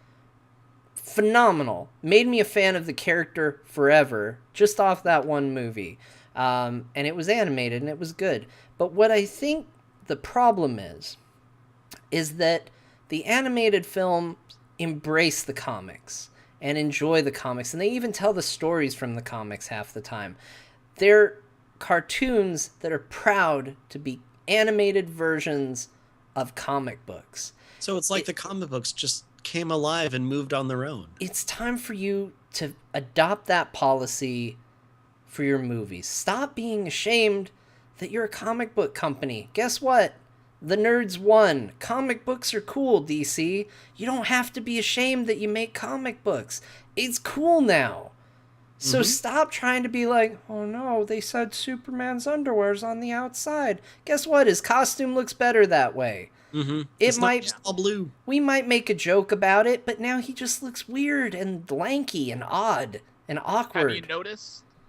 phenomenal. Made me a fan of the character forever, just off that one movie. And it was animated, and it was good. But what I think the problem is that the animated film embrace the comics and enjoy the comics, and they even tell the stories from the comics half the time. They're cartoons that are proud to be animated versions of comic books. So it's like the comic books just came alive and moved on their own. It's time for you to adopt that policy for your movies. Stop being ashamed that you're a comic book company. Guess what? The nerds won. Comic books are cool, DC. You don't have to be ashamed that you make comic books. It's cool now. So stop trying to be like, oh no, they said Superman's underwear's on the outside. Guess what? His costume looks better that way. It's might just all blue. We might make a joke about it, but now he just looks weird and lanky and odd and awkward.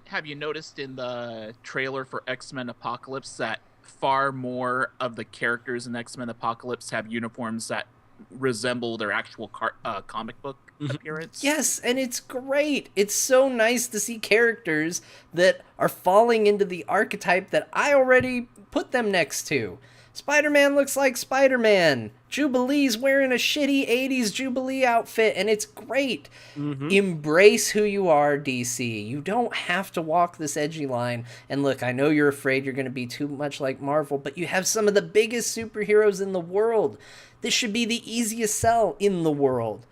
Have you noticed in the trailer for X-Men Apocalypse that far more of the characters in X-Men Apocalypse have uniforms that resemble their actual comic book appearance? Yes, and it's great. It's so nice to see characters that are falling into the archetype that I already put them next to. Spider-Man looks like Spider-Man. Jubilee's wearing a shitty 80s Jubilee outfit, and it's great. Embrace who you are, DC. You don't have to walk this edgy line. And look, I know you're afraid you're going to be too much like Marvel, but you have some of the biggest superheroes in the world. This should be the easiest sell in the world.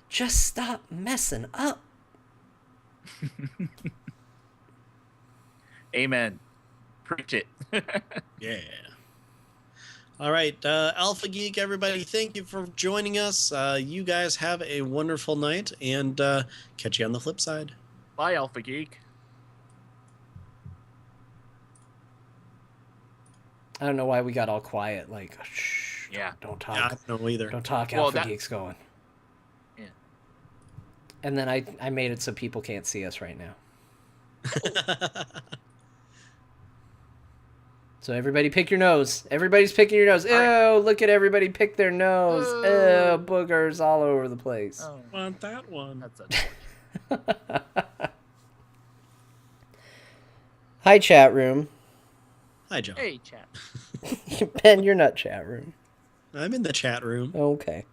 Just stop messing up. Amen. Preach it. Yeah. All right, Alpha Geek, everybody, thank you for joining us. You guys have a wonderful night, and catch you on the flip side. Bye, Alpha Geek. I don't know why we got all quiet. Like, shh, Yeah. don't talk. Yeah, I don't know either. Don't talk. Well, Alpha that- Geek's going. Yeah. And then I made it so people can't see us right now. So everybody pick your nose. Everybody's picking your nose. All Ew, look at everybody pick their nose. Oh. Ew, boogers all over the place. Oh, Want that one? that's unfortunate. Hi, chat room. Hi, John. Hey, chat. Ben, you're not chat room. I'm in the chat room. Okay.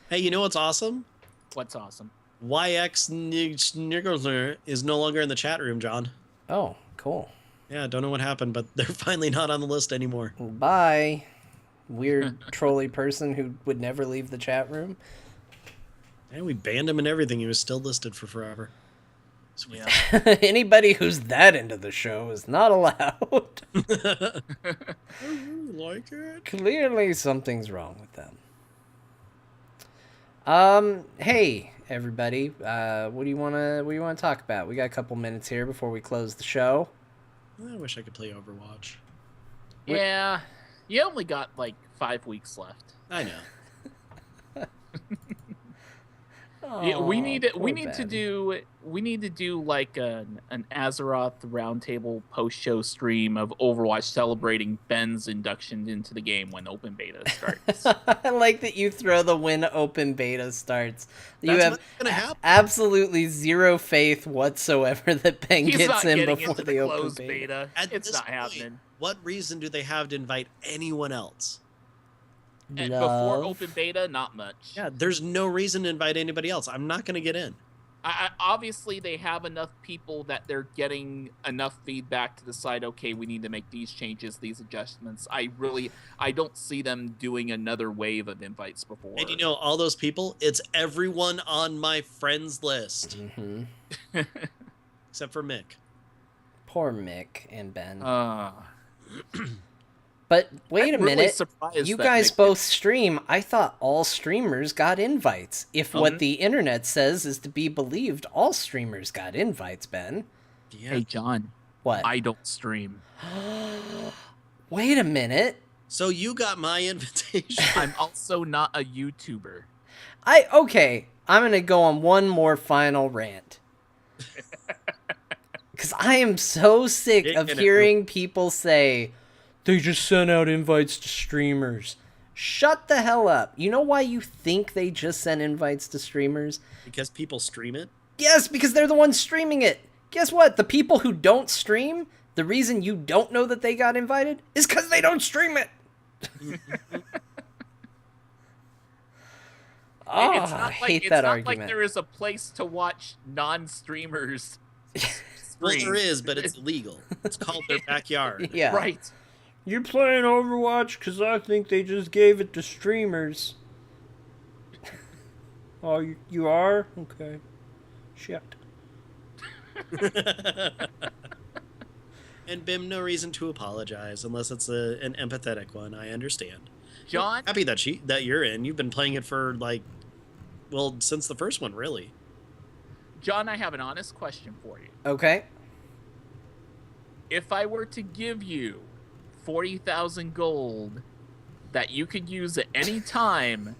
Hey, you know what's awesome? What's awesome? YX Niggerler is no longer in the chat room, John. Oh, cool. Yeah, don't know what happened, but they're finally not on the list anymore. Bye. Weird trolly person who would never leave the chat room. And we banned him and everything. He was still listed for forever. Sweet. Yeah. Anybody who's that into the show is not allowed. I really like it. Clearly something's wrong with them. Hey everybody, what do you wanna talk about? We got a couple minutes here before we close the show. I wish I could play Overwatch. Yeah. You only got like 5 weeks left. I know. Yeah, we need poor to Ben. do like an Azeroth roundtable post show stream of Overwatch celebrating Ben's induction into the game when open beta starts. I like that you throw the when open beta starts. You That's have what's gonna happen. absolutely zero faith whatsoever that Ben He's gets not in getting before into the the open closed beta. beta. At It's this not point, happening. What reason do they have to invite anyone else? And before Love. open beta, not much. Yeah, there's no reason to invite anybody else. I'm not going to get in. Obviously, they have enough people that they're getting enough feedback to decide, okay, we need to make these changes, these adjustments. I don't see them doing another wave of invites before. And you know, all those people, it's everyone on my friends list, hmm except for Mick. Poor Mick and Ben. Uh, But wait a I'm really minute. surprised You that guys Mick- both stream. I thought all streamers got invites. If what Mhm. the internet says is to be believed, all streamers got invites, Ben. Yeah. Hey, John, What? I don't stream. Wait a minute. So you got my invitation. I'm also not a YouTuber. Okay, I'm going to go on one more final rant. Because I am so sick You're of gonna- hearing people say, they just sent out invites to streamers. Shut the hell up. You know why you think they just sent invites to streamers? Because people stream it. Yes, because they're the ones streaming it. Guess what? The people who don't stream, the reason you don't know that they got invited is because they don't stream it. Oh, It's I not hate it's that not argument. like there is a place to watch non-streamers Well, stream. there is, but it's illegal. It's called their backyard. Yeah. Right. You're playing Overwatch because I think they just gave it to streamers. Oh, you are? Okay. Shit. And Bim, no reason to apologize unless it's an empathetic one. I understand. John, Happy that you're in. You've been playing it for since the first one, really. John, I have an honest question for you. Okay. If I were to give you 40,000 gold that you could use at any time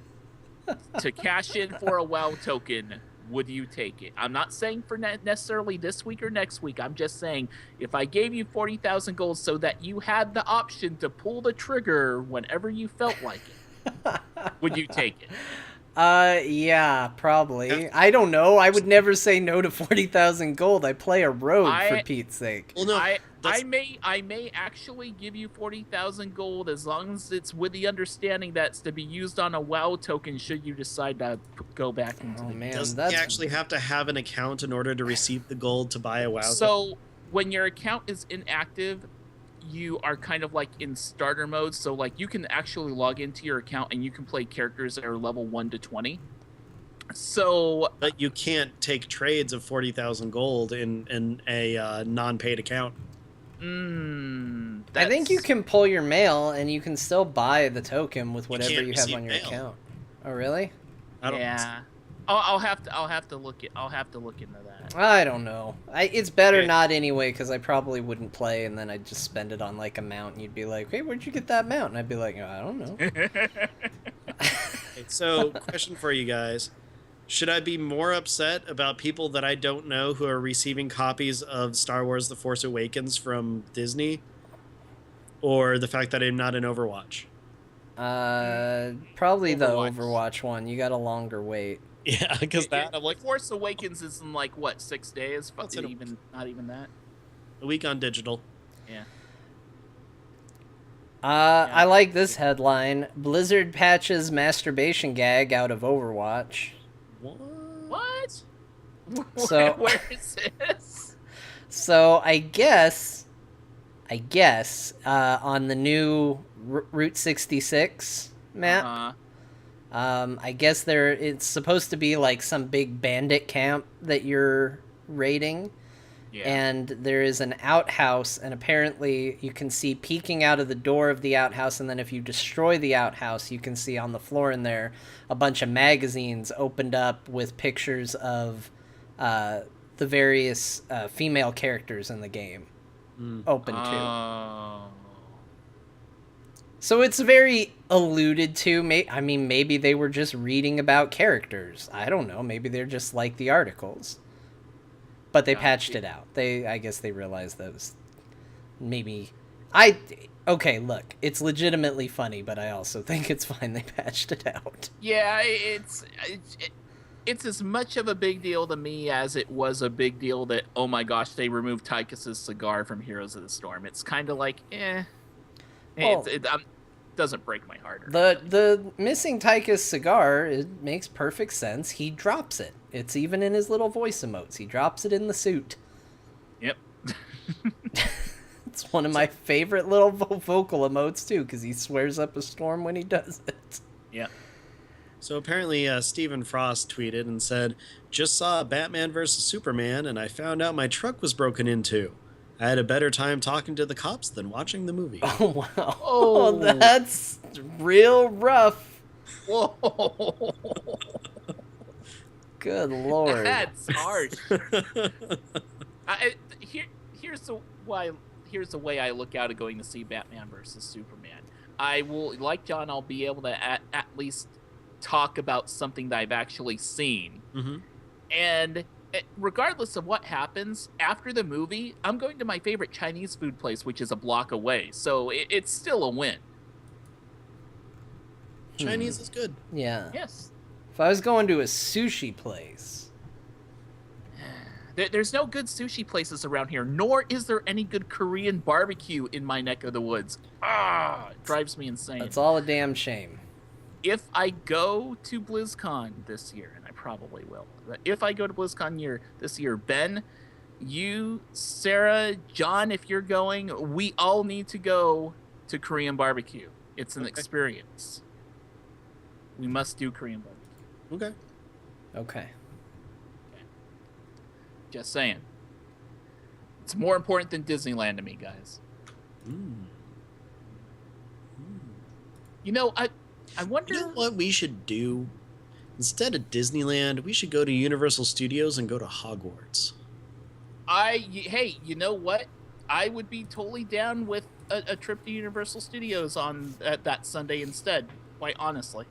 to cash in for a WoW token, would you take it? I'm not saying for necessarily this week or next week. I'm just saying if I gave you 40,000 gold so that you had the option to pull the trigger whenever you felt like it, would you take it? Yeah, probably. I don't know. I would never say no to 40,000 gold. I play a rogue, for Pete's sake. Well, no, I that's- may actually give you 40,000 gold as long as it's with the understanding that's to be used on a WoW token should you decide to go back into Oh, the man. does that's... he actually have to have an account in order to receive the gold to buy a WoW? So when your account is inactive, you are kind of like in starter mode. So like you can actually log into your account and you can play characters that are level 1 to 20. So But you can't take trades of 40,000 gold in a non-paid account. I think you can pull your mail and you can still buy the token with whatever can't you have receive on your mail. account. Oh, really? I don't. Yeah. I'll have to look into that. I don't know. It's better Okay. not anyway, because I probably wouldn't play, and then I'd just spend it on like a mount, and you'd be like, "Hey, where'd you get that mount?" And I'd be like, "I don't know." Okay, so, question for you guys. Should I be more upset about people that I don't know who are receiving copies of Star Wars The Force Awakens from Disney? Or the fact that I'm not in Overwatch? Probably the Overwatch. Overwatch one. You got a longer wait. Yeah, because that, I'm like, Force Awakens is in like what, 6 days? What's it- Not even that. a week on digital. Yeah. I like this headline: Blizzard patches masturbation gag out of Overwatch. What? So- where is this? So I guess, on the new Route 66 map, I guess it's supposed to be like some big bandit camp that you're raiding. Yeah. And there is an outhouse, and apparently you can see peeking out of the door of the outhouse, and then if you destroy the outhouse, you can see on the floor in there a bunch of magazines opened up with pictures of the various female characters in the game open to. Oh. So it's very alluded to. I mean, maybe they were just reading about characters. I don't know. Maybe they're just like the articles. But they patched it out. I guess they realized that was maybe... Okay, look, it's legitimately funny, but I also think it's fine they patched it out. Yeah, it's as much of a big deal to me as it was a big deal that, oh my gosh, they removed Tychus's cigar from Heroes of the Storm. It's kind of like, Well, it doesn't break my heart. The missing Tychus cigar, it makes perfect sense. He drops it. It's even in his little voice emotes. He drops it in the suit. Yep. It's one of my favorite little vocal emotes, too, because he swears up a storm when he does it. Yeah. So apparently Stephen Frost tweeted and said, "Just saw Batman vs. Superman and I found out my truck was broken into. I had a better time talking to the cops than watching the movie." Oh, wow. Oh. That's real rough. Whoa. Good lord. That's harsh. Here's the way I look out at going to see Batman versus Superman. I will, like John, I'll be able to at least talk about something that I've actually seen. Mm-hmm. And regardless of what happens after the movie, I'm going to my favorite Chinese food place, which is a block away. So it's still a win. Chinese is good. Yeah. Yes. If I was going to a sushi place... There's no good sushi places around here, nor is there any good Korean barbecue in my neck of the woods. It drives me insane. That's all a damn shame. If I go to BlizzCon this year, and I probably will, but if I go to BlizzCon this year, Ben, you, Sarah, John, if you're going, we all need to go to Korean barbecue. It's an experience. We must do Korean barbecue. Okay. Okay. Just saying. It's more important than Disneyland to me, guys. You know, I wonder... You know what we should do? Instead of Disneyland, we should go to Universal Studios and go to Hogwarts. Hey, you know what? I would be totally down with a trip to Universal Studios on that Sunday instead. Quite honestly,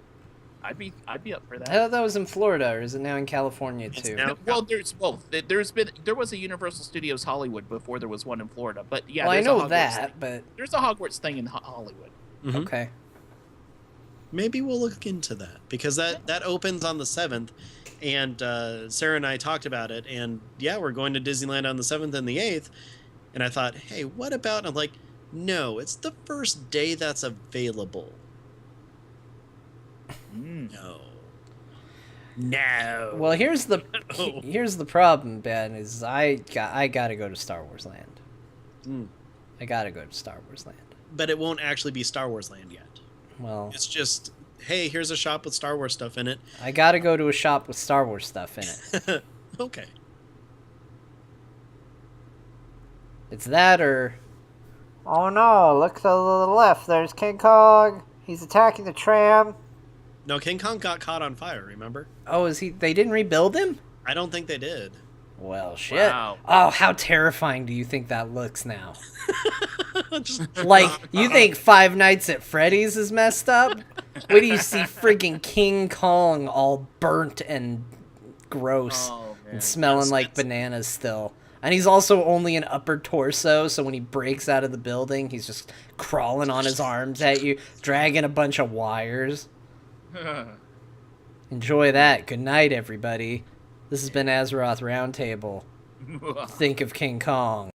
I'd be up for that. I thought that was in Florida, or is it now in California too? now- Well, there's both. There was a Universal Studios Hollywood before there was one in Florida, but yeah, Well, I there's a know Hogwarts that, thing. but There's a Hogwarts thing in Hollywood. Mhm. okay. Maybe we'll look into that because that opens on the 7th, and Sarah and I talked about it, and yeah, we're going to Disneyland on the 7th and the 8th, and I thought, hey, what about? And I'm like, no, it's the first day that's available. No. Well, here's the No. here's the problem, Ben. Is I gotta go to Star Wars Land. I gotta go to Star Wars Land. But it won't actually be Star Wars Land yet. Well, It's just, hey, here's a shop with Star Wars stuff in it. I gotta go to a shop with Star Wars stuff in it. Okay. It's that or Oh no, look to the left. There's King Kong. He's attacking the tram. No, King Kong got caught on fire, remember? Oh, is he? They didn't rebuild him? I don't think they did. Well, shit. Wow. Oh, how terrifying do you think that looks now? Just- Like, you think Five Nights at Freddy's is messed up? Wait do you see friggin' King Kong all burnt and gross Oh, man. and smelling like bananas still. And he's also only an upper torso, so when he breaks out of the building, he's just crawling on his arms at you, dragging a bunch of wires. Enjoy that. Good night, everybody. This has been Azeroth Roundtable. Think of King Kong.